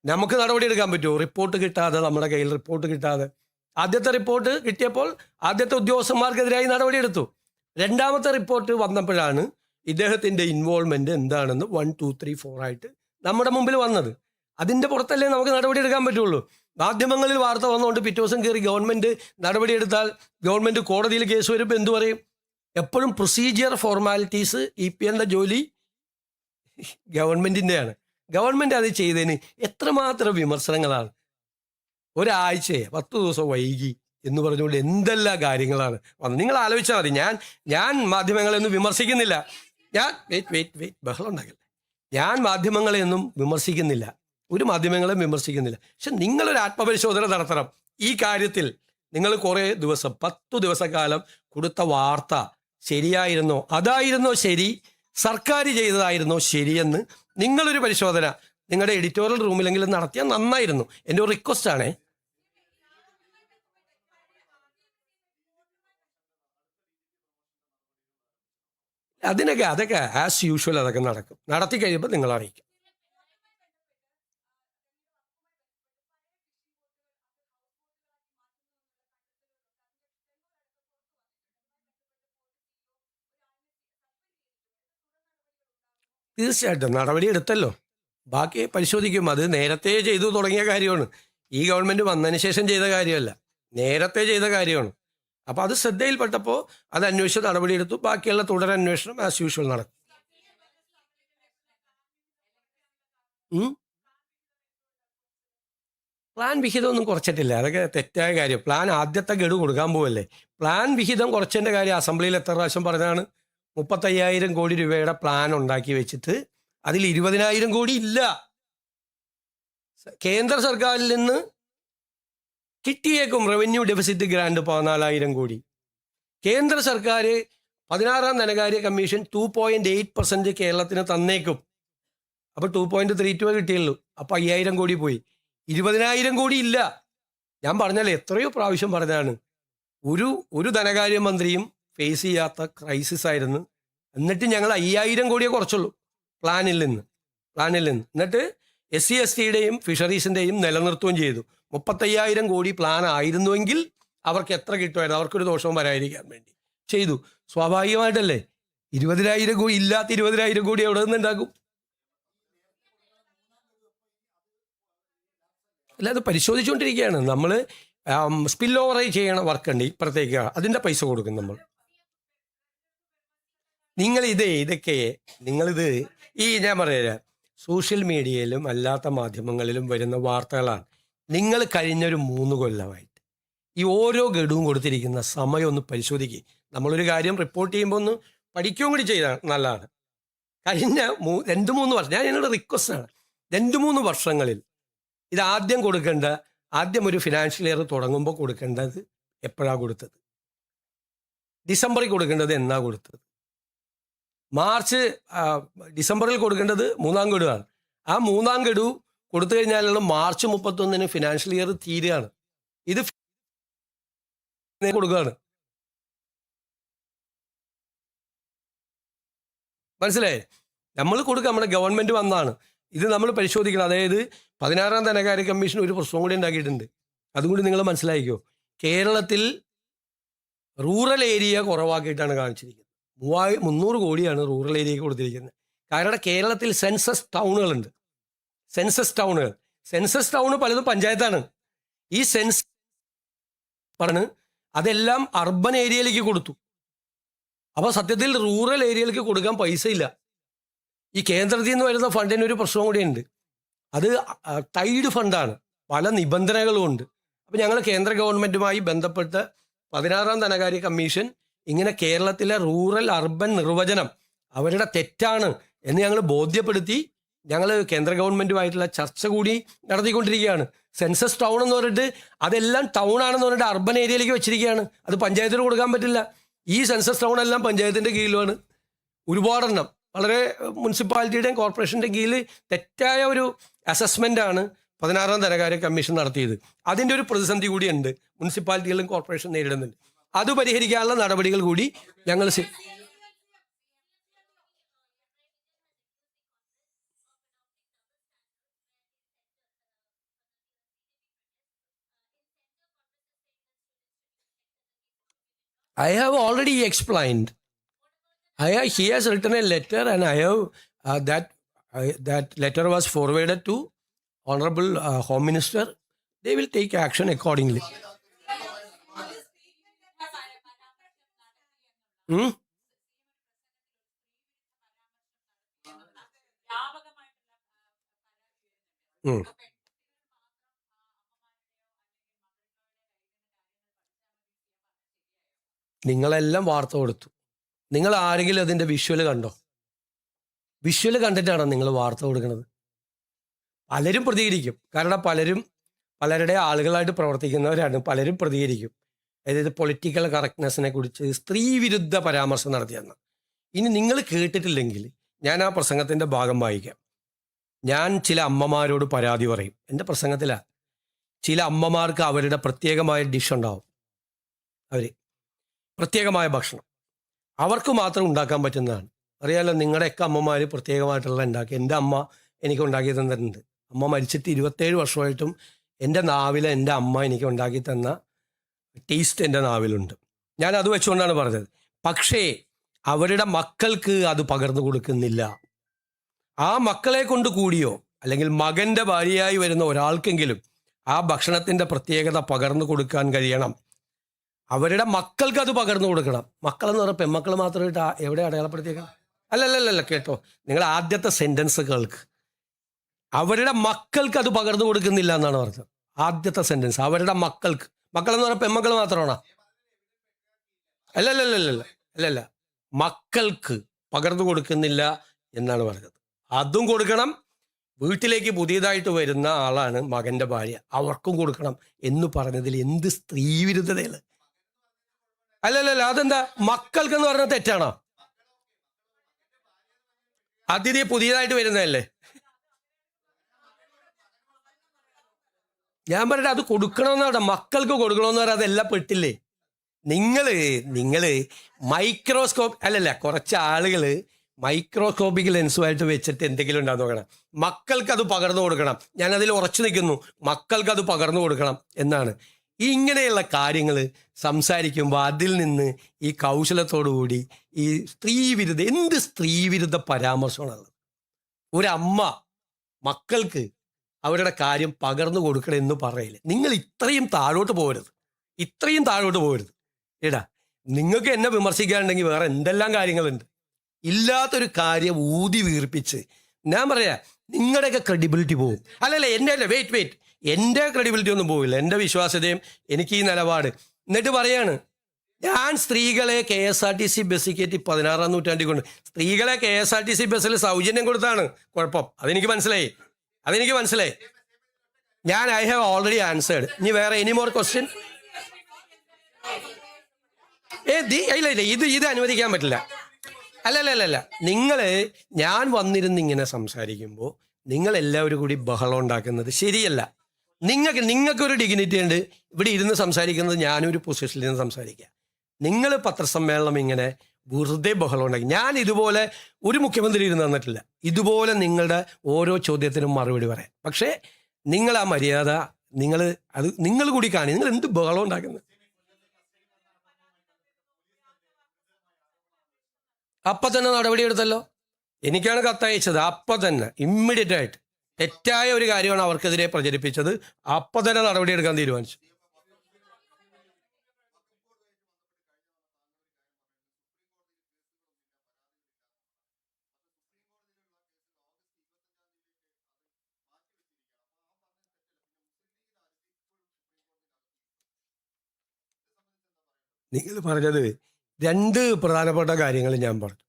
നമുക്ക് നടപടിയെടുക്കാൻ പറ്റുമോ? റിപ്പോർട്ട് കിട്ടാതെ, നമ്മുടെ കയ്യിൽ റിപ്പോർട്ട് കിട്ടാതെ. ആദ്യത്തെ റിപ്പോർട്ട് കിട്ടിയപ്പോൾ ആദ്യത്തെ ഉദ്യോഗസ്ഥന്മാർക്കെതിരായി നടപടിയെടുത്തു. 2ാമത്തെ റിപ്പോർട്ട് വന്നപ്പോഴാണ് ഇദ്ദേഹത്തിൻ്റെ ഇൻവോൾവ്മെൻറ്റ് എന്താണെന്ന് 1, 2, 3, 4 ആയിട്ട് നമ്മുടെ മുമ്പിൽ വന്നത്. അതിൻ്റെ പുറത്തല്ലേ നമുക്ക് നടപടിയെടുക്കാൻ പറ്റുള്ളൂ. മാധ്യമങ്ങളിൽ വാർത്ത വന്നുകൊണ്ട് പിറ്റേ ദിവസം കയറി ഗവൺമെൻറ് നടപടിയെടുത്താൽ ഗവൺമെൻറ് കോടതിയിൽ കേസ് വരുമ്പോൾ എന്തു പറയും? എപ്പോഴും പ്രൊസീജിയർ ഫോർമാലിറ്റീസ് EPLന്റെ ജോലി ഗവൺമെൻറ്റിൻ്റെയാണ്. ഗവൺമെൻറ് അത് ചെയ്തതിന് എത്രമാത്രം വിമർശനങ്ങളാണ്. ഒരാഴ്ചയെ 10 ദിവസം വൈകി എന്ന് പറഞ്ഞുകൊണ്ട് എന്തെല്ലാം കാര്യങ്ങളാണ് വന്നത്. നിങ്ങൾ ആലോചിച്ചാൽ മതി. ഞാൻ മാധ്യമങ്ങളെയൊന്നും വിമർശിക്കുന്നില്ല. ഞാൻ വെയിറ്റ് ബഹളം ഉണ്ടാക്കില്ല. ഞാൻ മാധ്യമങ്ങളെയൊന്നും വിമർശിക്കുന്നില്ല, ഒരു മാധ്യമങ്ങളെയും വിമർശിക്കുന്നില്ല. പക്ഷെ നിങ്ങളൊരു ആത്മപരിശോധന നടത്തണം ഈ കാര്യത്തിൽ. നിങ്ങൾ കുറേ ദിവസം 10 ദിവസക്കാലം കൊടുത്ത വാർത്ത ശരിയായിരുന്നോ, അതായിരുന്നോ ശരി, സർക്കാർ ചെയ്തതായിരുന്നോ ശരിയെന്ന് നിങ്ങളൊരു പരിശോധന നിങ്ങളുടെ എഡിറ്റോറിയൽ റൂമിലെങ്കിലും നടത്തിയാൽ നന്നായിരുന്നു. എൻ്റെ ഒരു റിക്വസ്റ്റാണേ. അതൊക്കെ ആസ് യൂഷ്വൽ അതൊക്കെ നടക്കും. നടത്തി കഴിയുമ്പോൾ നിങ്ങൾ അറിയിക്കും. തീർച്ചയായിട്ടും നടപടി എടുത്തല്ലോ, ബാക്കി പരിശോധിക്കും. അത് നേരത്തെ ചെയ്തു തുടങ്ങിയ കാര്യമാണ്. ഈ ഗവൺമെൻറ് വന്നതിന് ശേഷം ചെയ്ത കാര്യമല്ല, നേരത്തെ ചെയ്ത കാര്യമാണ്. അപ്പോൾ അത് ശ്രദ്ധയിൽപ്പെട്ടപ്പോൾ അത് അന്വേഷിച്ച് നടപടിയെടുത്തു. ബാക്കിയുള്ള തുടരന്വേഷണം ആസ് യൂഷ്വൽ നടക്കും. പ്ലാൻ വിഹിതമൊന്നും കുറച്ചിട്ടില്ല, അതൊക്കെ തെറ്റായ കാര്യം. പ്ലാൻ ആദ്യത്തെ ഗഡു കൊടുക്കാൻ പോവല്ലേ. പ്ലാൻ വിഹിതം കുറച്ചതിൻ്റെ കാര്യം അസംബ്ലിയിൽ എത്ര പ്രാവശ്യം പറഞ്ഞാണ്. 35,000 കോടി രൂപയുടെ പ്ലാൻ ഉണ്ടാക്കി വെച്ചിട്ട് അതിൽ 20,000 കോടി ഇല്ല. കേന്ദ്ര സർക്കാരിൽ നിന്ന് കിട്ടിയേക്കും റവന്യൂ ഡെഫിസിറ്റ് ഗ്രാൻഡ് 14,000 കോടി. കേന്ദ്ര സർക്കാർ 16ാം ധനകാര്യ കമ്മീഷൻ 2.8% കേരളത്തിന് തന്നേക്കും. അപ്പോൾ 2.32 കിട്ടിയുള്ളൂ. അപ്പോൾ 5,000 കോടി പോയി. 20,000 കോടി ഇല്ല. ഞാൻ പറഞ്ഞാലേ, എത്രയോ പ്രാവശ്യം പറഞ്ഞാണ്, ഒരു ധനകാര്യമന്ത്രിയും ഫേസ് ചെയ്യാത്ത ക്രൈസിസ് ആയിരുന്നു. എന്നിട്ട് ഞങ്ങൾ 5,000 കോടിയെ കുറച്ചുള്ളൂ പ്ലാനിൽ നിന്ന്. എന്നിട്ട് SC STയുടെയും ഫിഷറീസിൻ്റെയും നിലനിർത്തുകയും ചെയ്തു. 35,000 കോടി പ്ലാൻ ആയിരുന്നുവെങ്കിൽ അവർക്ക് എത്ര കിട്ടുമായിരുന്നു, അവർക്കൊരു ദോഷവും വരാതിരിക്കാൻ വേണ്ടി ചെയ്തു. സ്വാഭാവികമായിട്ടല്ലേ 20,000 കോടി ഇല്ലാത്ത 20,000 കോടി എവിടെ നിന്ന് ഉണ്ടാക്കും? അല്ല, അത് പരിശോധിച്ചുകൊണ്ടിരിക്കുകയാണ് നമ്മൾ. സ്പിൽ ഓവർ ചെയ്യണ വർക്കുണ്ട് ഇപ്പുറത്തേക്ക്, അതിൻ്റെ പൈസ കൊടുക്കും നമ്മൾ. ഇതൊക്കെ ഞാൻ പറയാം, സോഷ്യൽ മീഡിയയിലും അല്ലാത്ത മാധ്യമങ്ങളിലും വരുന്ന വാർത്തകളാണ്. നിങ്ങൾ കഴിഞ്ഞൊരു 3 കൊല്ലമായിട്ട് ഈ ഓരോ ഗഡുവും കൊടുത്തിരിക്കുന്ന സമയം ഒന്ന് പരിശോധിക്കുക. നമ്മളൊരു കാര്യം റിപ്പോർട്ട് ചെയ്യുമ്പോൾ ഒന്ന് പഠിക്കുകയും കൂടി ചെയ്താൽ നല്ലതാണ്. കഴിഞ്ഞ 2-3 വർഷം, ഞാൻ എന്നോട് റിക്വസ്റ്റാണ്, 2-3 വർഷങ്ങളിൽ ഇത് ആദ്യം ഒരു ഫിനാൻഷ്യൽ ഇയർ തുടങ്ങുമ്പോൾ കൊടുക്കേണ്ടത് എപ്പോഴാണ് കൊടുത്തത്? ഡിസംബറിൽ കൊടുക്കേണ്ടത് എന്നാ കൊടുത്തത്? ഡിസംബറിൽ കൊടുക്കേണ്ടത് 3ാം ഗഡുവാണ്. ആ 3ാം ഗഡു കൊടുത്തു കഴിഞ്ഞാലുള്ള മാർച്ച് 31 ഫിനാൻഷ്യൽ ഇയർ തീരുകയാണ്. ഇത് കൊടുക്കുകയാണ്. മനസ്സിലായേ? നമ്മൾ കൊടുക്കുക, നമ്മുടെ ഗവൺമെൻറ് വന്നാണ്. ഇത് നമ്മൾ പരിശോധിക്കണം. അതായത് 16ാം ധനകാര്യ കമ്മീഷൻ ഒരു പ്രശ്നം കൂടി ഉണ്ടാക്കിയിട്ടുണ്ട്. അതുകൂടി നിങ്ങൾ മനസ്സിലാക്കിക്കോ. കേരളത്തിൽ റൂറൽ ഏരിയ കുറവാക്കിയിട്ടാണ് കാണിച്ചിരിക്കുന്നത്. 300 കോടിയാണ് റൂറൽ ഏരിയയ്ക്ക് കൊടുത്തിരിക്കുന്നത്. കാരണം കേരളത്തിൽ സെൻസസ് ടൗണുകളുണ്ട്. സെൻസസ് ടൗൺ പലതും പഞ്ചായത്താണ്. ഈ സെൻസസ് പറഞ്ഞ് അതെല്ലാം അർബൻ ഏരിയയിലേക്ക് കൊടുത്തു. അപ്പോൾ സത്യത്തിൽ റൂറൽ ഏരിയയിലേക്ക് കൊടുക്കാൻ പൈസ ഇല്ല. ഈ കേന്ദ്രത്തിൽ നിന്ന് വരുന്ന ഫണ്ടിന് ഒരു പ്രശ്നം കൂടിയുണ്ട്. അത് ടൈഡ് ഫണ്ടാണ്, പല നിബന്ധനകളും ഉണ്ട്. അപ്പോൾ ഞങ്ങൾ കേന്ദ്ര ഗവൺമെൻറ്റുമായി ബന്ധപ്പെട്ട് 16ാം ധനകാര്യ കമ്മീഷൻ ഇങ്ങനെ കേരളത്തിലെ റൂറൽ അർബൻ നിർവചനം അവരുടെ തെറ്റാണ് എന്ന് ഞങ്ങൾ ബോധ്യപ്പെടുത്തി. ഞങ്ങൾ കേന്ദ്ര ഗവൺമെൻറ്റുമായിട്ടുള്ള ചർച്ച കൂടി നടത്തിക്കൊണ്ടിരിക്കുകയാണ്. സെൻസസ് ടൗൺ എന്ന് പറഞ്ഞിട്ട് അതെല്ലാം ടൗൺ ആണെന്ന് പറഞ്ഞിട്ട് അർബൻ ഏരിയയിലേക്ക് വെച്ചിരിക്കുകയാണ്. അത് പഞ്ചായത്തിന് കൊടുക്കാൻ പറ്റില്ല. ഈ സെൻസസ് ടൗൺ എല്ലാം പഞ്ചായത്തിൻ്റെ കീഴിലുമാണ്. ഒരുപാടെണ്ണം വളരെ മുനിസിപ്പാലിറ്റിയുടെയും കോർപ്പറേഷൻ്റെ കീഴിൽ തെറ്റായ ഒരു അസസ്മെൻ്റാണ് 16ാം ധനകാര്യ കമ്മീഷൻ നടത്തിയത്. അതിൻ്റെ ഒരു പ്രതിസന്ധി കൂടിയുണ്ട്, മുനിസിപ്പാലിറ്റികളും കോർപ്പറേഷൻ നേരിടുന്നുണ്ട്. അത് പരിഹരിക്കാനുള്ള നടപടികൾ കൂടി ഞങ്ങൾ I have already explained. He has written a letter, and I have that letter was forwarded to Honorable Home Minister. They will take action accordingly. നിങ്ങളെല്ലാം വാർത്ത കൊടുത്തു. നിങ്ങൾ ആരെങ്കിലും അതിൻ്റെ വിഷ്വൽ കണ്ടോ? വിഷ്വൽ കണ്ടിട്ടാണോ നിങ്ങൾ വാർത്ത കൊടുക്കുന്നത്? പലരും പ്രതികരിക്കും. കാരണം പലരുടെ ആളുകളായിട്ട് പ്രവർത്തിക്കുന്നവരാണ്. പലരും പ്രതികരിക്കും. അതായത് പൊളിറ്റിക്കൽ കറക്റ്റ്നെസ്സിനെ കുറിച്ച് സ്ത്രീ വിരുദ്ധ പരാമർശം നടത്തിയെന്ന്. ഇനി നിങ്ങൾ കേട്ടിട്ടില്ലെങ്കിൽ ഞാൻ ആ പ്രസംഗത്തിൻ്റെ ഭാഗം വായിക്കാം. ഞാൻ ചില അമ്മമാരോട് പരാതി പറയും. എൻ്റെ പ്രസംഗത്തിലാണ്. ചില അമ്മമാർക്ക് അവരുടെ പ്രത്യേകമായ ഡിഷ് ഉണ്ടാവും. അവർ പ്രത്യേകമായ ഭക്ഷണം അവർക്ക് മാത്രം ഉണ്ടാക്കാൻ പറ്റുന്നതാണ്. അറിയാലോ, നിങ്ങളുടെയൊക്കെ അമ്മമാർ പ്രത്യേകമായിട്ടുള്ള ഉണ്ടാക്കി. എൻ്റെ അമ്മ എനിക്ക് ഉണ്ടാക്കി തന്നിട്ടുണ്ട്. അമ്മ മരിച്ചിട്ട് 27 വർഷമായിട്ടും എൻ്റെ നാവിൽ എൻ്റെ അമ്മ എനിക്ക് ഉണ്ടാക്കി തന്ന ടേസ്റ്റ് എൻ്റെ നാവിലുണ്ട്. ഞാൻ അത് വെച്ചുകൊണ്ടാണ് പറഞ്ഞത്. പക്ഷേ അവരുടെ മക്കൾക്ക് അത് പകർന്നു കൊടുക്കുന്നില്ല. ആ മക്കളെ കൊണ്ട് കൂടിയോ അല്ലെങ്കിൽ മകൻ്റെ ഭാര്യയായി വരുന്ന ഒരാൾക്കെങ്കിലും ആ ഭക്ഷണത്തിൻ്റെ പ്രത്യേകത പകർന്നു കൊടുക്കാൻ കഴിയണം. അവരുടെ മക്കൾക്ക് അത് പകർന്നു കൊടുക്കണം. മക്കളെന്ന് പറഞ്ഞാൽ പെൺമക്കൾ മാത്രമായിട്ട് എവിടെ അടയാളപ്പെടുത്തിയേക്കണം? അല്ലല്ലല്ല, കേട്ടോ, നിങ്ങൾ ആദ്യത്തെ സെൻറ്റൻസ് കേൾക്ക്. അവരുടെ മക്കൾക്ക് അത് പകർന്നു കൊടുക്കുന്നില്ല എന്നാണ് പറഞ്ഞത്. ആദ്യത്തെ സെൻറ്റൻസ് അവരുടെ മക്കൾക്ക്. മക്കളെന്ന് പറഞ്ഞാൽ പെൺമക്കൾ മാത്രമാണോ? അല്ലല്ല, മക്കൾക്ക് പകർന്നു കൊടുക്കുന്നില്ല എന്നാണ് പറഞ്ഞത്. അതും കൊടുക്കണം. വീട്ടിലേക്ക് പുതിയതായിട്ട് വരുന്ന ആളാണ് മകൻ്റെ ഭാര്യ, അവർക്കും കൊടുക്കണം എന്ന് പറഞ്ഞതിൽ എന്ത് സ്ത്രീവിരുദ്ധതയാണ്? അല്ലല്ല, അതെന്താ? മക്കൾക്കെന്ന് പറഞ്ഞാൽ തെറ്റാണോ? അതിഥി പുതിയതായിട്ട് വരുന്നതല്ലേ? ഞാൻ പറഞ്ഞ അത് കൊടുക്കണമെന്ന് പറഞ്ഞാൽ മക്കൾക്ക് കൊടുക്കണമെന്ന് പറഞ്ഞാൽ അതെല്ലാം പെട്ടില്ലേ? നിങ്ങൾ മൈക്രോസ്കോപ്പ് കുറച്ച് ആളുകൾ മൈക്രോസ്കോപ്പിക് ലെൻസുമായിട്ട് വെച്ചിട്ട് എന്തെങ്കിലും ഉണ്ടാകുന്ന നോക്കണം. മക്കൾക്കത് പകർന്നു കൊടുക്കണം. ഞാനതിൽ ഉറച്ചു നിൽക്കുന്നു. മക്കൾക്കത് പകർന്നു കൊടുക്കണം എന്നാണ്. ഇങ്ങനെയുള്ള കാര്യങ്ങൾ സംസാരിക്കുമ്പോൾ അതിൽ നിന്ന് ഈ കൗശലത്തോടുകൂടി ഈ എന്ത് സ്ത്രീവിരുദ്ധ പരാമർശമാണുള്ളത്? ഒരമ്മ മക്കൾക്ക് അവരുടെ കാര്യം പകർന്നു കൊടുക്കണം എന്ന് പറയില്ല. നിങ്ങൾ ഇത്രയും താഴോട്ട് പോകരുത്. എടാ, നിങ്ങൾക്ക് എന്നെ വിമർശിക്കാനുണ്ടെങ്കിൽ വേറെ എന്തെല്ലാം കാര്യങ്ങളുണ്ട്. ഇല്ലാത്തൊരു കാര്യം ഊതി വീർപ്പിച്ച് ഞാൻ പറയാ നിങ്ങളുടെയൊക്കെ ക്രെഡിബിലിറ്റി പോകും. വെയിറ്റ് എൻ്റെ ക്രെഡിബിലിറ്റി ഒന്നും പോവില്ല. എൻ്റെ വിശ്വാസ്യതയും എനിക്ക് ഈ നിലപാട്. എന്നിട്ട് പറയാണ് ഞാൻ സ്ത്രീകളെ KSRTC ബസ്സിൽ കയറ്റി 16-ാം നൂറ്റാണ്ടിൽ കൊണ്ട് സ്ത്രീകളെ KSRTC ബസ്സിൽ സൗജന്യം കൊടുത്താണ് കുഴപ്പം. അതെനിക്ക് മനസ്സിലായി. ഞാൻ ഐ ഹാവ് ഓൾറെഡി ആൻസേർഡ്. ഇനി വേറെ എനി മോർ ക്വസ്റ്റ്യൻ? ഇത് അനുവദിക്കാൻ പറ്റില്ല. അല്ലല്ല, ഞാൻ വന്നിരുന്ന് ഇങ്ങനെ സംസാരിക്കുമ്പോൾ നിങ്ങൾ എല്ലാവരും കൂടി ബഹളം ഉണ്ടാക്കുന്നത് ശരിയല്ല. നിങ്ങൾക്കൊരു ഡിഗ്നിറ്റി ഉണ്ട്. ഇവിടെ ഇരുന്ന് സംസാരിക്കുന്നത് ഞാനൊരു പൊസിഷനിൽ നിന്ന് സംസാരിക്കുക. നിങ്ങൾ പത്രസമ്മേളനം ഇങ്ങനെ വെറുതെ ബഹളം ഉണ്ടാക്കി. ഞാൻ ഇതുപോലെ ഒരു മുഖ്യമന്ത്രി ഇരുന്ന് തന്നിട്ടില്ല. ഇതുപോലെ നിങ്ങളുടെ ഓരോ ചോദ്യത്തിനും മറുപടി പറയാം. പക്ഷേ നിങ്ങൾ ആ മര്യാദ നിങ്ങൾ കൂടി കാണി. നിങ്ങൾ എന്ത് ബഹളം ഉണ്ടാക്കുന്നത്? അപ്പം തന്നെ നടപടിയെടുത്തല്ലോ. എനിക്കാണ് കത്തയച്ചത്. അപ്പം തന്നെ ഇമ്മീഡിയറ്റ് ആയിട്ട് തെറ്റായ ഒരു കാര്യമാണ് അവർക്കെതിരെ പ്രചരിപ്പിച്ചത്. അപ്പം തന്നെ നടപടിയെടുക്കാൻ തീരുമാനിച്ചു. നിങ്ങൾ പറഞ്ഞത് 2 പ്രധാനപ്പെട്ട കാര്യങ്ങൾ ഞാൻ പറഞ്ഞു.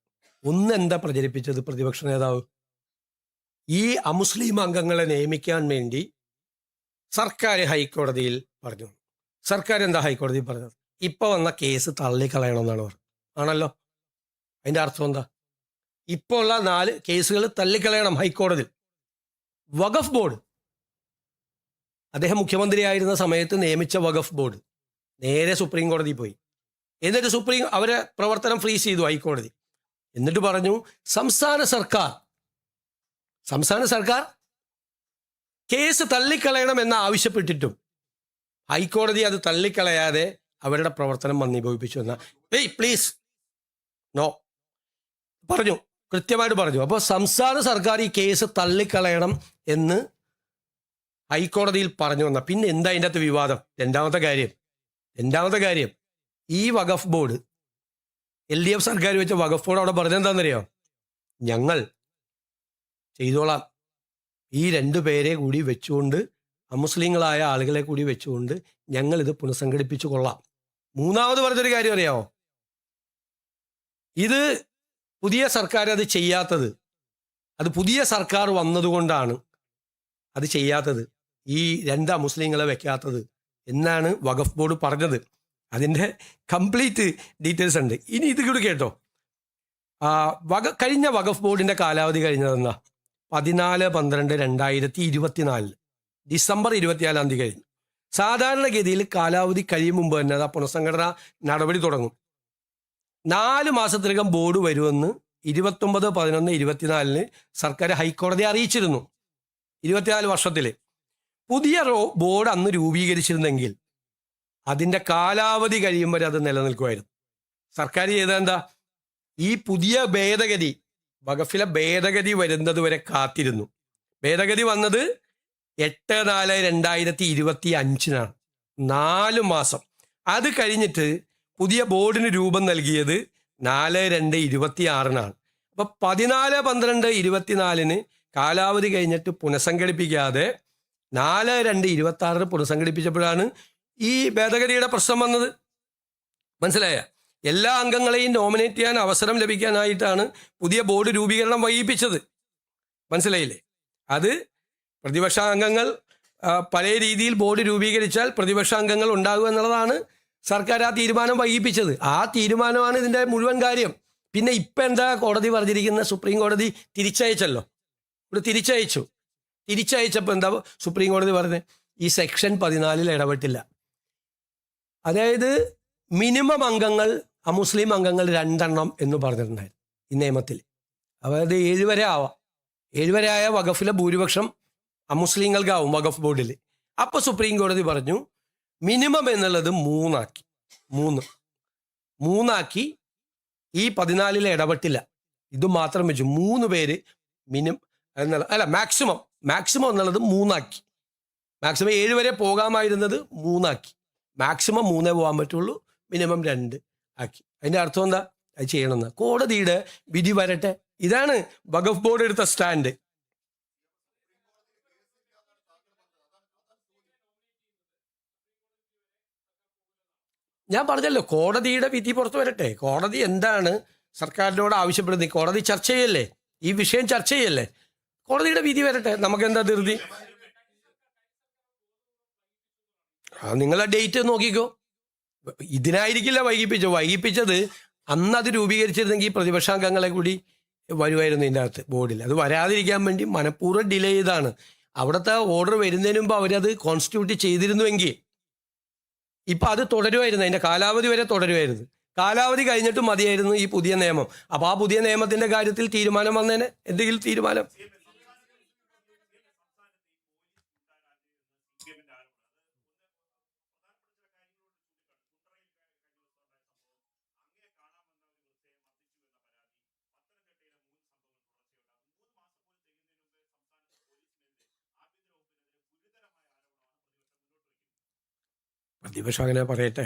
ഒന്ന്, എന്താ പ്രചരിപ്പിച്ചത് പ്രതിപക്ഷ നേതാവ്? ഈ അമുസ്ലിം അംഗങ്ങളെ നിയമിക്കാൻ വേണ്ടി സർക്കാർ ഹൈക്കോടതിയിൽ പറഞ്ഞു. സർക്കാർ എന്താ ഹൈക്കോടതിയിൽ പറഞ്ഞത്? ഇപ്പൊ വന്ന കേസ് തള്ളിക്കളയണമെന്നാണ് പറഞ്ഞത്. ആണല്ലോ. അതിന്റെ അർത്ഥം എന്താ? ഇപ്പോൾ ഉള്ള 4 കേസുകൾ തള്ളിക്കളയണം ഹൈക്കോടതിയിൽ. വഖഫ് ബോർഡ്, അദ്ദേഹം മുഖ്യമന്ത്രിയായിരുന്ന സമയത്ത് നിയമിച്ച വഖഫ് ബോർഡ് നേരെ സുപ്രീം കോടതിയിൽ പോയി. എന്നിട്ട് അവരെ പ്രവർത്തനം ഫ്രീസ് ചെയ്തു ഹൈക്കോടതി. എന്നിട്ട് പറഞ്ഞു സംസ്ഥാന സർക്കാർ കേസ് തള്ളിക്കളയണമെന്ന് ആവശ്യപ്പെട്ടിട്ടും ഹൈക്കോടതി അത് തള്ളിക്കളയാതെ അവരുടെ പ്രവർത്തനം മന്ദീഭവിപ്പിച്ചു എന്ന പ്ലീസ് നോ പറഞ്ഞു, കൃത്യമായിട്ട് പറഞ്ഞു. അപ്പോൾ സംസ്ഥാന സർക്കാർ ഈ കേസ് തള്ളിക്കളയണം എന്ന് ഹൈക്കോടതിയിൽ പറഞ്ഞു വന്ന പിന്നെ എന്താ അതിൻ്റെ അകത്ത് വിവാദം? രണ്ടാമത്തെ കാര്യം ഈ വഖഫ് ബോർഡ്, LDF സർക്കാർ വെച്ച വഖഫ് ബോർഡ് അവിടെ പറഞ്ഞെന്താണെന്നറിയോ? ഞങ്ങൾ ചെയ്തോളാം. ഈ 2 പേരെ കൂടി വെച്ചുകൊണ്ട്, അമുസ്ലിങ്ങളായ ആളുകളെ കൂടി വെച്ചുകൊണ്ട് ഞങ്ങൾ ഇത് പുനഃസംഘടിപ്പിച്ചു കൊള്ളാം. മൂന്നാമത് പറഞ്ഞൊരു കാര്യം അറിയാമോ? ഇത് പുതിയ സർക്കാർ അത് ചെയ്യാത്തത്, അത് പുതിയ സർക്കാർ വന്നതുകൊണ്ടാണ് അത് ചെയ്യാത്തത്, ഈ രണ്ട് മുസ്ലിങ്ങളെ വെക്കാത്തത് എന്നാണ് വഖഫ് ബോർഡ് പറഞ്ഞത്. അതിൻ്റെ കംപ്ലീറ്റ് ഡീറ്റെയിൽസ് ഉണ്ട്. ഇനി ഇത് കൂടി കേട്ടോ. കഴിഞ്ഞ വഖഫ് ബോർഡിൻ്റെ കാലാവധി കഴിഞ്ഞതെന്നാ 14/12/2024 ഡിസംബർ 24 കഴിഞ്ഞു. സാധാരണഗതിയിൽ കാലാവധി കഴിയും മുമ്പ് തന്നെ അത് പുനഃസംഘടന നടപടി തുടങ്ങും. 4 മാസത്തിനകം ബോർഡ് വരുമെന്ന് 29/11/24 സർക്കാർ ഹൈക്കോടതിയെ അറിയിച്ചിരുന്നു. 24 വർഷത്തിൽ പുതിയ ബോർഡ് അന്ന് രൂപീകരിച്ചിരുന്നെങ്കിൽ അതിൻ്റെ കാലാവധി കഴിയുമ്പോൾ അത് നിലനിൽക്കുമായിരുന്നു. സർക്കാർ ചെയ്തതെന്താ, ഈ പുതിയ ഭേദഗതി, വഖഫിലെ ഭേദഗതി വരുന്നത് വരെ കാത്തിരുന്നു. ഭേദഗതി വന്നത് 8/4/2025 4 മാസം. അത് കഴിഞ്ഞിട്ട് പുതിയ ബോർഡിന് രൂപം നൽകിയത് 4/2/26 അപ്പോൾ 14/12/24 കാലാവധി കഴിഞ്ഞിട്ട് പുനഃസംഘടിപ്പിക്കാതെ 4/2/26 പുനഃസംഘടിപ്പിച്ചപ്പോഴാണ് ഈ ഭേദഗതിയുടെ പ്രശ്നം വന്നത്. മനസ്സിലായ? എല്ലാ അംഗങ്ങളെയും നോമിനേറ്റ് ചെയ്യാൻ അവസരം ലഭിക്കാനായിട്ടാണ് പുതിയ ബോർഡ് രൂപീകരണം വൈകിപ്പിച്ചത്. മനസ്സിലായില്ലേ? അത് പ്രതിപക്ഷ അംഗങ്ങൾ പല രീതിയിൽ ബോർഡ് രൂപീകരിച്ചാൽ പ്രതിപക്ഷ അംഗങ്ങൾ ഉണ്ടാകുക എന്നുള്ളതാണ് സർക്കാർ ആ തീരുമാനം വൈകിപ്പിച്ചത്. ആ തീരുമാനമാണ് ഇതിൻ്റെ മുഴുവൻ കാര്യം. പിന്നെ ഇപ്പം എന്താ കോടതി പറഞ്ഞിരിക്കുന്ന, സുപ്രീം കോടതി തിരിച്ചയച്ചല്ലോ, ഇവിടെ തിരിച്ചയച്ചപ്പോൾ എന്താ സുപ്രീം കോടതി പറഞ്ഞത്, ഈ സെക്ഷൻ 14 ഇടപെട്ടില്ല. അതായത് മിനിമം അംഗങ്ങൾ അമുസ്ലിം അംഗങ്ങൾ 2 എന്ന് പറഞ്ഞിട്ടുണ്ടായിരുന്നു ഈ നിയമത്തിൽ. അതായത് 7 വരെ ആവാം. 7 വരെ ആയ വഖഫിലെ ഭൂരിപക്ഷം അമുസ്ലിങ്ങൾക്കാവും വഖഫ് ബോർഡിൽ. അപ്പോൾ സുപ്രീം കോടതി പറഞ്ഞു മിനിമം എന്നുള്ളത് 3 ആക്കി. ഈ 14 ഇടപെട്ടില്ല. ഇത് മാത്രം വെച്ചു 3 പേര് മാക്സിമം എന്നുള്ളത് 3 ആക്കി. മാക്സിമം 7 വരെ പോകാമായിരുന്നത് 3 ആക്കി. മാക്സിമം 3 പോകാൻ പറ്റുള്ളൂ, മിനിമം 2 ആക്കി. അതിൻ്റെ അർത്ഥം എന്താ, അത് ചെയ്യണമെന്ന് കോടതിയുടെ വിധി വരട്ടെ. ഇതാണ് വഖഫ് ബോർഡ് എടുത്ത സ്റ്റാൻഡ്. ഞാൻ പറഞ്ഞല്ലോ, കോടതിയുടെ വിധി പുറത്തു വരട്ടെ. കോടതി എന്താണ് സർക്കാരിനോട് ആവശ്യപ്പെടുന്നത്, കോടതി ചർച്ച ചെയ്യല്ലേ, ഈ വിഷയം ചർച്ച ചെയ്യല്ലേ. കോടതിയുടെ വിധി വരട്ടെ, നമുക്കെന്താ ധൃതി? നിങ്ങളെ ഡേറ്റ് നോക്കിക്കോ. ഇതിനായിരിക്കില്ല വൈകിപ്പിച്ചത് അന്ന് അത് രൂപീകരിച്ചിരുന്നെങ്കിൽ പ്രതിപക്ഷാംഗങ്ങളെ കൂടി വരുമായിരുന്നു ഇതിൻ്റെ അകത്ത് ബോർഡിൽ. അത് വരാതിരിക്കാൻ വേണ്ടി മനഃപൂർവ്വം ഡിലേ ചെയ്താണ്. അവിടുത്തെ ഓർഡർ വരുന്നതിന് മുമ്പ് അവരത് കോൺസ്റ്റിറ്റ്യൂട്ട് ചെയ്തിരുന്നുവെങ്കിൽ ഇപ്പം അത് തുടരുമായിരുന്നു, അതിൻ്റെ കാലാവധി വരെ തുടരുമായിരുന്നു. കാലാവധി കഴിഞ്ഞിട്ട് മതിയായിരുന്നു ഈ പുതിയ നിയമം. അപ്പോൾ ആ പുതിയ നിയമത്തിൻ്റെ കാര്യത്തിൽ തീരുമാനം വന്നേനെ, എന്തെങ്കിലും തീരുമാനം. പ്രതിപക്ഷം അങ്ങനെ പറയട്ടെ.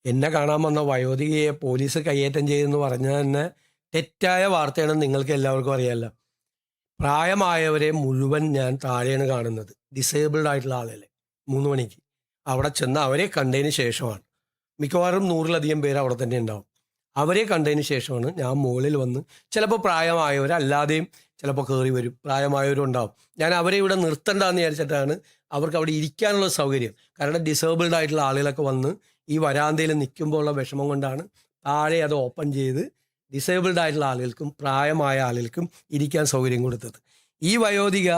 എന്നെ കാണാൻ വന്ന വയോധികയെ പോലീസ് കയ്യേറ്റം ചെയ്തെന്ന് പറഞ്ഞാൽ തന്നെ തെറ്റായ വാർത്തയാണെന്ന് നിങ്ങൾക്ക് എല്ലാവർക്കും അറിയാമല്ലോ. പ്രായമായവരെ മുഴുവൻ ഞാൻ താഴെയാണ് കാണുന്നത്, ഡിസേബിൾഡ് ആയിട്ടുള്ള ആളുകളെ. 3 മണിക്ക് അവിടെ ചെന്ന് അവരെ കണ്ടതിന് ശേഷമാണ്, മിക്കവാറും 100-ലധികം പേര് അവിടെ തന്നെ ഉണ്ടാവും. അവരെ കണ്ടതിന് ശേഷമാണ് ഞാൻ മുകളിൽ വന്ന്, ചിലപ്പോൾ പ്രായമായവരല്ലാതെയും ചിലപ്പോൾ കയറി വരും, പ്രായമായവരും ഉണ്ടാവും. ഞാൻ അവരെ ഇവിടെ നിർത്തണ്ടെന്ന് വിചാരിച്ചിട്ടാണ് അവർക്ക് അവിടെ ഇരിക്കാനുള്ള സൗകര്യം. കാരണം ഡിസേബിൾഡ് ആയിട്ടുള്ള ആളുകളൊക്കെ വന്ന് ഈ വരാന്തയിൽ നിൽക്കുമ്പോഴുള്ള വിഷമം കൊണ്ടാണ് താഴെ അത് ഓപ്പൺ ചെയ്ത് ഡിസേബിൾഡ് ആയിട്ടുള്ള ആളുകൾക്കും പ്രായമായ ആളുകൾക്കും ഇരിക്കാൻ സൗകര്യം കൊടുത്തത്. ഈ വയോധിക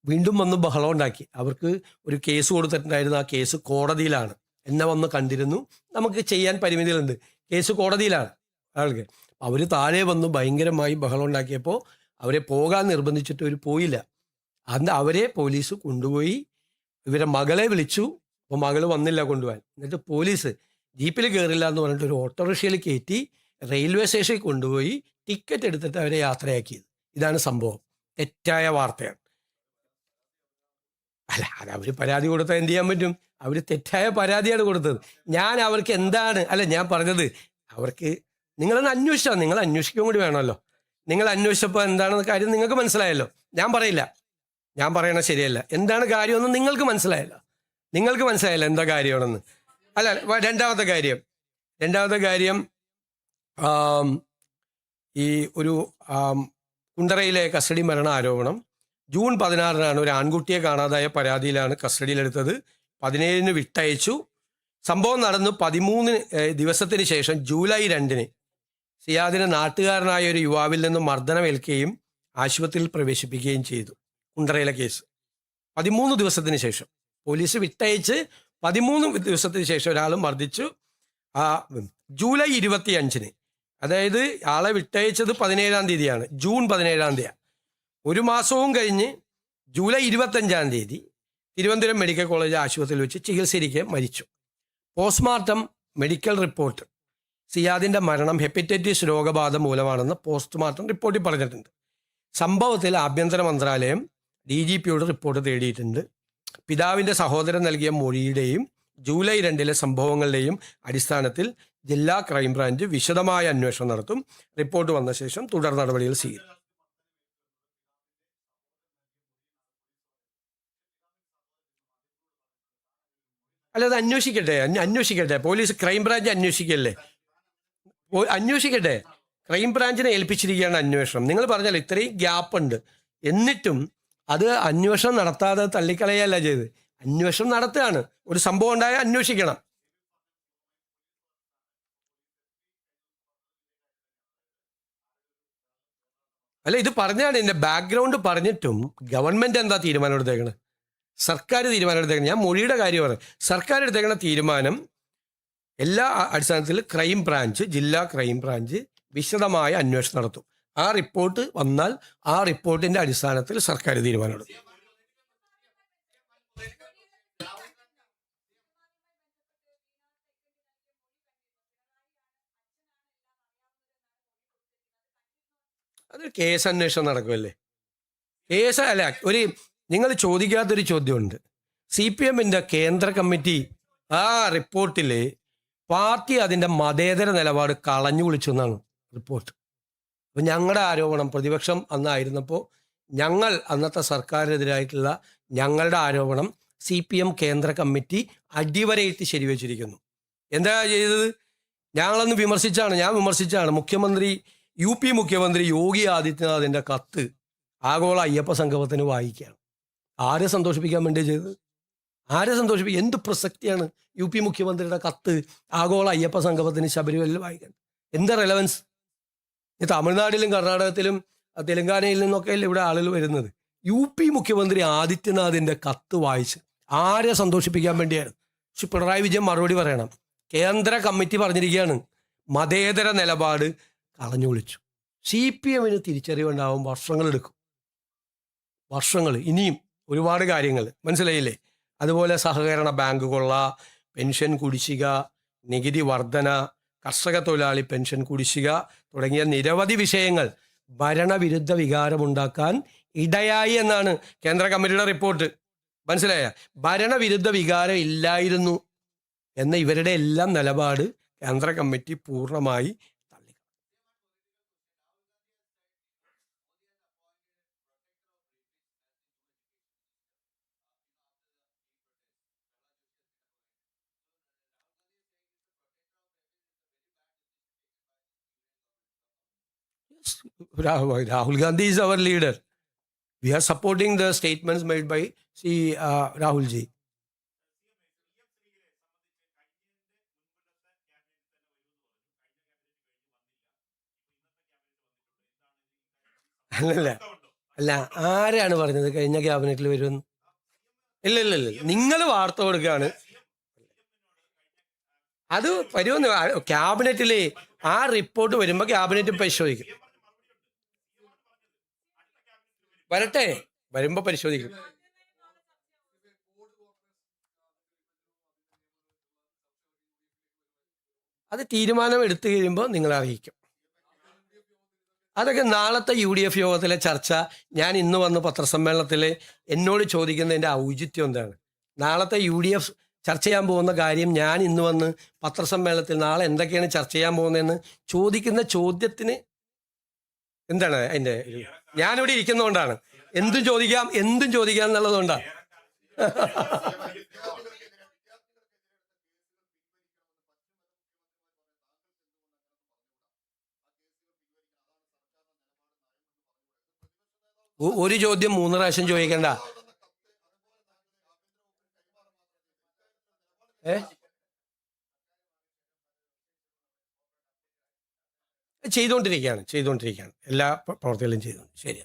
വീണ്ടും വന്ന് ബഹളം ഉണ്ടാക്കി. അവർക്ക് ഒരു കേസ് കൊടുത്തിട്ടുണ്ടായിരുന്നു. ആ കേസ് കോടതിയിലാണ്. എന്നെ വന്ന് കണ്ടിരുന്നു, നമുക്ക് ചെയ്യാൻ പരിമിതികളുണ്ട്, കേസ് കോടതിയിലാണ് ആൾക്ക്. അവർ താഴെ വന്ന് ഭയങ്കരമായി ബഹളം ഉണ്ടാക്കിയപ്പോൾ അവരെ പോകാൻ നിർബന്ധിച്ചിട്ട് അവർ പോയില്ല. അന്ന് അവരെ പോലീസ് കൊണ്ടുപോയി, ഇവരെ മകളെ വിളിച്ചു. അപ്പോൾ മകൾ വന്നില്ല കൊണ്ടുപോകാൻ. എന്നിട്ട് പോലീസ് ജീപ്പിൽ കയറില്ല എന്ന് പറഞ്ഞിട്ട് ഒരു ഓട്ടോറിക്ഷയിൽ കയറ്റി റെയിൽവേ സ്റ്റേഷനിൽ കൊണ്ടുപോയി ടിക്കറ്റ് എടുത്തിട്ട് അവരെ യാത്രയാക്കിയത്. ഇതാണ് സംഭവം. തെറ്റായ വാർത്തയാണ്. അല്ല, അത് അവർ പരാതി കൊടുത്താൽ എന്ത് ചെയ്യാൻ പറ്റും? അവർ തെറ്റായ പരാതിയാണ് കൊടുത്തത്. ഞാൻ അവർക്ക് എന്താണ്, അല്ല ഞാൻ പറഞ്ഞത്, അവർക്ക് നിങ്ങളൊന്ന് അന്വേഷിച്ചാൽ, നിങ്ങൾ അന്വേഷിക്കുകയും കൂടി വേണമല്ലോ. നിങ്ങൾ അന്വേഷിച്ചപ്പോൾ എന്താണെന്ന് കാര്യം നിങ്ങൾക്ക് മനസ്സിലായല്ലോ. ഞാൻ പറയില്ല, ഞാൻ പറയണത് ശരിയല്ല. എന്താണ് കാര്യമെന്ന് നിങ്ങൾക്ക് മനസ്സിലായല്ലോ എന്താ കാര്യമാണെന്ന്. അല്ല, രണ്ടാമത്തെ കാര്യം ഈ ഒരു കുണ്ടറയിലെ കസ്റ്റഡി മരണ ആരോപണം ജൂൺ 16 ഒരു ആൺകുട്ടിയെ കാണാതായ പരാതിയിലാണ് കസ്റ്റഡിയിലെടുത്തത്. 17 വിട്ടയച്ചു. സംഭവം നടന്നു 13 ദിവസത്തിന് ശേഷം ജൂലൈ 2 സിയാദിന് നാട്ടുകാരനായ ഒരു യുവാവിൽ നിന്നും മർദ്ദനമേൽക്കുകയും ആശുപത്രിയിൽ പ്രവേശിപ്പിക്കുകയും ചെയ്തു. കുണ്ടറയിലെ കേസ് 13 ദിവസത്തിന് ശേഷം പോലീസ് വിട്ടയച്ച് 13 ദിവസത്തിന് ശേഷം ഒരാൾ മർദ്ദിച്ചു. ജൂലൈ 25 അതായത് ആളെ വിട്ടയച്ചത് 17-ാം തീയതിയാണ്, ജൂൺ 17-ാം തീയതി. ഒരു മാസവും കഴിഞ്ഞ് ജൂലൈ 25-ാം തീയതി തിരുവനന്തപുരം മെഡിക്കൽ കോളേജ് ആശുപത്രിയിൽ വെച്ച് ചികിത്സയിരിക്കെ മരിച്ചു. പോസ്റ്റ്മോർട്ടം മെഡിക്കൽ റിപ്പോർട്ട് സിയാദിൻ്റെ മരണം ഹെപ്പറ്റൈറ്റിസ് രോഗബാധ മൂലമാണെന്ന് പോസ്റ്റ്മോർട്ടം റിപ്പോർട്ടിൽ പറഞ്ഞിട്ടുണ്ട്. സംഭവത്തിൽ ആഭ്യന്തര മന്ത്രാലയം DGPയോട് റിപ്പോർട്ട് തേടിയിട്ടുണ്ട്. പിതാവിൻ്റെ സഹോദരൻ നൽകിയ മൊഴിയുടെയും ജൂലൈ 2 സംഭവങ്ങളുടെയും അടിസ്ഥാനത്തിൽ ജില്ലാ ക്രൈംബ്രാഞ്ച് വിശദമായ അന്വേഷണം നടത്തും. റിപ്പോർട്ട് വന്ന ശേഷം തുടർ നടപടികൾ സ്വീകരിക്കും. അല്ല, അത് അന്വേഷിക്കട്ടെ. പോലീസ് ക്രൈംബ്രാഞ്ച് അന്വേഷിക്കട്ടെ. ക്രൈംബ്രാഞ്ചിനെ ഏൽപ്പിച്ചിരിക്കുകയാണ് അന്വേഷണം. നിങ്ങൾ പറഞ്ഞാൽ ഇത്രയും ഗ്യാപ്പ് ഉണ്ട്, എന്നിട്ടും അത് അന്വേഷണം നടത്താതെ തള്ളിക്കളയല്ല ചെയ്ത്. അന്വേഷണം നടത്തുകയാണ്. ഒരു സംഭവം ഉണ്ടായാൽ അന്വേഷിക്കണം. അല്ല, ഇത് പറഞ്ഞാണ് ഇതിൻ്റെ ബാക്ക്ഗ്രൗണ്ട് പറഞ്ഞിട്ടും ഗവൺമെൻറ് എന്താ തീരുമാനം എടുത്തേക്കണത്? സർക്കാർ തീരുമാനം എടുത്തേക്കണം. ഞാൻ മൊഴിയുടെ കാര്യം പറയാം. സർക്കാർ എടുത്തേക്കണ തീരുമാനം എല്ലാ അടിസ്ഥാനത്തിലും ജില്ലാ ക്രൈംബ്രാഞ്ച് വിശദമായ അന്വേഷണം നടത്തും. ആ റിപ്പോർട്ട് വന്നാൽ ആ റിപ്പോർട്ടിൻ്റെ അടിസ്ഥാനത്തിൽ സർക്കാർ തീരുമാനമെടുക്കും. അത് കേസ് അന്വേഷണം നടക്കുമല്ലേ. നിങ്ങൾ ചോദിക്കാത്തൊരു ചോദ്യമുണ്ട്. CPMൻ്റെ കേന്ദ്ര കമ്മിറ്റി ആ റിപ്പോർട്ടിൽ പാർട്ടി അതിൻ്റെ മതേതര നിലപാട് കളഞ്ഞു കുളിച്ചു എന്നാണ് റിപ്പോർട്ട്. അപ്പം ഞങ്ങളുടെ ആരോപണം, പ്രതിപക്ഷം അന്നായിരുന്നപ്പോൾ ഞങ്ങൾ അന്നത്തെ സർക്കാരിനെതിരായിട്ടുള്ള ഞങ്ങളുടെ ആരോപണം CPM കേന്ദ്ര കമ്മിറ്റി അടിവരയിട്ട് ശരിവെച്ചിരിക്കുന്നു. എന്താ ചെയ്തത്? ഞാൻ വിമർശിച്ചാണ് മുഖ്യമന്ത്രി UP മുഖ്യമന്ത്രി യോഗി ആദിത്യനാഥിൻ്റെ കത്ത് ആഗോള അയ്യപ്പ സംഗമത്തിന് വായിക്കുകയാണ്. ആരെ സന്തോഷിപ്പിക്കാൻ വേണ്ടിയാണ് ചെയ്തത്? എന്ത് പ്രസക്തിയാണ് UP മുഖ്യമന്ത്രിയുടെ കത്ത് ആഗോള അയ്യപ്പ സംഗമത്തിന് ശബരിമലയിൽ വായിക്കാൻ? എന്താ റെലവൻസ്? തമിഴ്നാട്ടിലും കർണാടകത്തിലും തെലങ്കാനയിൽ നിന്നൊക്കെ ഇവിടെ ആളുകൾ വരുന്നത്. UP മുഖ്യമന്ത്രി ആദിത്യനാഥിൻ്റെ കത്ത് വായിച്ച് ആരെ സന്തോഷിപ്പിക്കാൻ വേണ്ടിയാണ്? പക്ഷെ പിണറായി വിജയൻ മറുപടി പറയണം. കേന്ദ്ര കമ്മിറ്റി പറഞ്ഞിരിക്കുകയാണ് മതേതര നിലപാട് കളഞ്ഞു വിളിച്ചു. CPMന് തിരിച്ചറിവുണ്ടാവും, വർഷങ്ങൾ ഇനിയും ഒരുപാട് കാര്യങ്ങൾ മനസ്സിലായില്ലേ. അതുപോലെ സഹകരണ ബാങ്ക് കൊള്ള, പെൻഷൻ കുടിശ്ശിക, നികുതി വർധന, കർഷക തൊഴിലാളി പെൻഷൻ കുടിശ്ശിക തുടങ്ങിയ നിരവധി വിഷയങ്ങൾ ഭരണവിരുദ്ധ വികാരമുണ്ടാക്കാൻ ഇടയായി എന്നാണ് കേന്ദ്ര കമ്മിറ്റിയുടെ റിപ്പോർട്ട്. മനസ്സിലായ? ഭരണവിരുദ്ധ വികാരം ഇല്ലായിരുന്നു എന്ന ഇവരുടെ എല്ലാം നിലപാട് കേന്ദ്ര കമ്മിറ്റി പൂർണ്ണമായി തള്ളി. Rahul Gandhi is our leader. We are supporting the statements made by Rahul ji. അല്ല, ആരാണ് പറഞ്ഞത് കഴിഞ്ഞ ക്യാബിനറ്റിൽ വരുമെന്ന്? ഇല്ല, നിങ്ങൾ വാർത്ത കൊടുക്കുകയാണ്. അത് വരുമെന്ന് ക്യാബിനറ്റിൽ ആ റിപ്പോർട്ട് വരുമ്പോൾ ക്യാബിനറ്റ് പരിശോധിക്കും. വരട്ടെ, വരുമ്പോൾ പരിശോധിക്കും. അത് തീരുമാനം എടുത്തു കഴിയുമ്പോൾ നിങ്ങളെ അറിയിക്കും. അതൊക്കെ നാളത്തെ UDF യോഗത്തിലെ ചർച്ച. ഞാൻ ഇന്ന് വന്ന് പത്രസമ്മേളനത്തിൽ എന്നോട് ചോദിക്കുന്നതിൻ്റെ ഔചിത്യം എന്താണ്? നാളത്തെ UDF ചർച്ച ചെയ്യാൻ പോകുന്ന കാര്യം ഞാൻ ഇന്ന് വന്ന് പത്രസമ്മേളനത്തിൽ നാളെ എന്തൊക്കെയാണ് ചർച്ച ചെയ്യാൻ പോകുന്നതെന്ന് ചോദിക്കുന്ന ചോദ്യത്തിന് എന്താണ് അതിൻ്റെ? ഞാനിവിടെ ഇരിക്കുന്നതുകൊണ്ടാണ്. എന്തും ചോദിക്കാം എന്നുള്ളതുകൊണ്ടാണ്. ഒരു ചോദ്യം 3 പ്രാവശ്യം ചോദിക്കണ്ട. ചെയ്തുകൊണ്ടിരിക്കുകയാണ് എല്ലാ പ്രവർത്തികളും ചെയ്തുകൊണ്ട്. ശരി.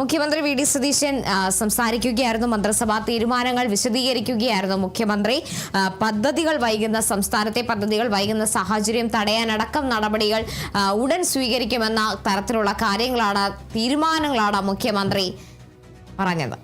മുഖ്യമന്ത്രി വി ഡി സതീശൻ സംസാരിക്കുകയായിരുന്നു. മന്ത്രിസഭാ തീരുമാനങ്ങൾ വിശദീകരിക്കുകയായിരുന്നു മുഖ്യമന്ത്രി. സംസ്ഥാനത്തെ പദ്ധതികൾ വൈകുന്ന സാഹചര്യം തടയാനടക്കം നടപടികൾ ഉടൻ സ്വീകരിക്കുമെന്ന തരത്തിലുള്ള തീരുമാനങ്ങളാണ് മുഖ്യമന്ത്രി പറഞ്ഞത്.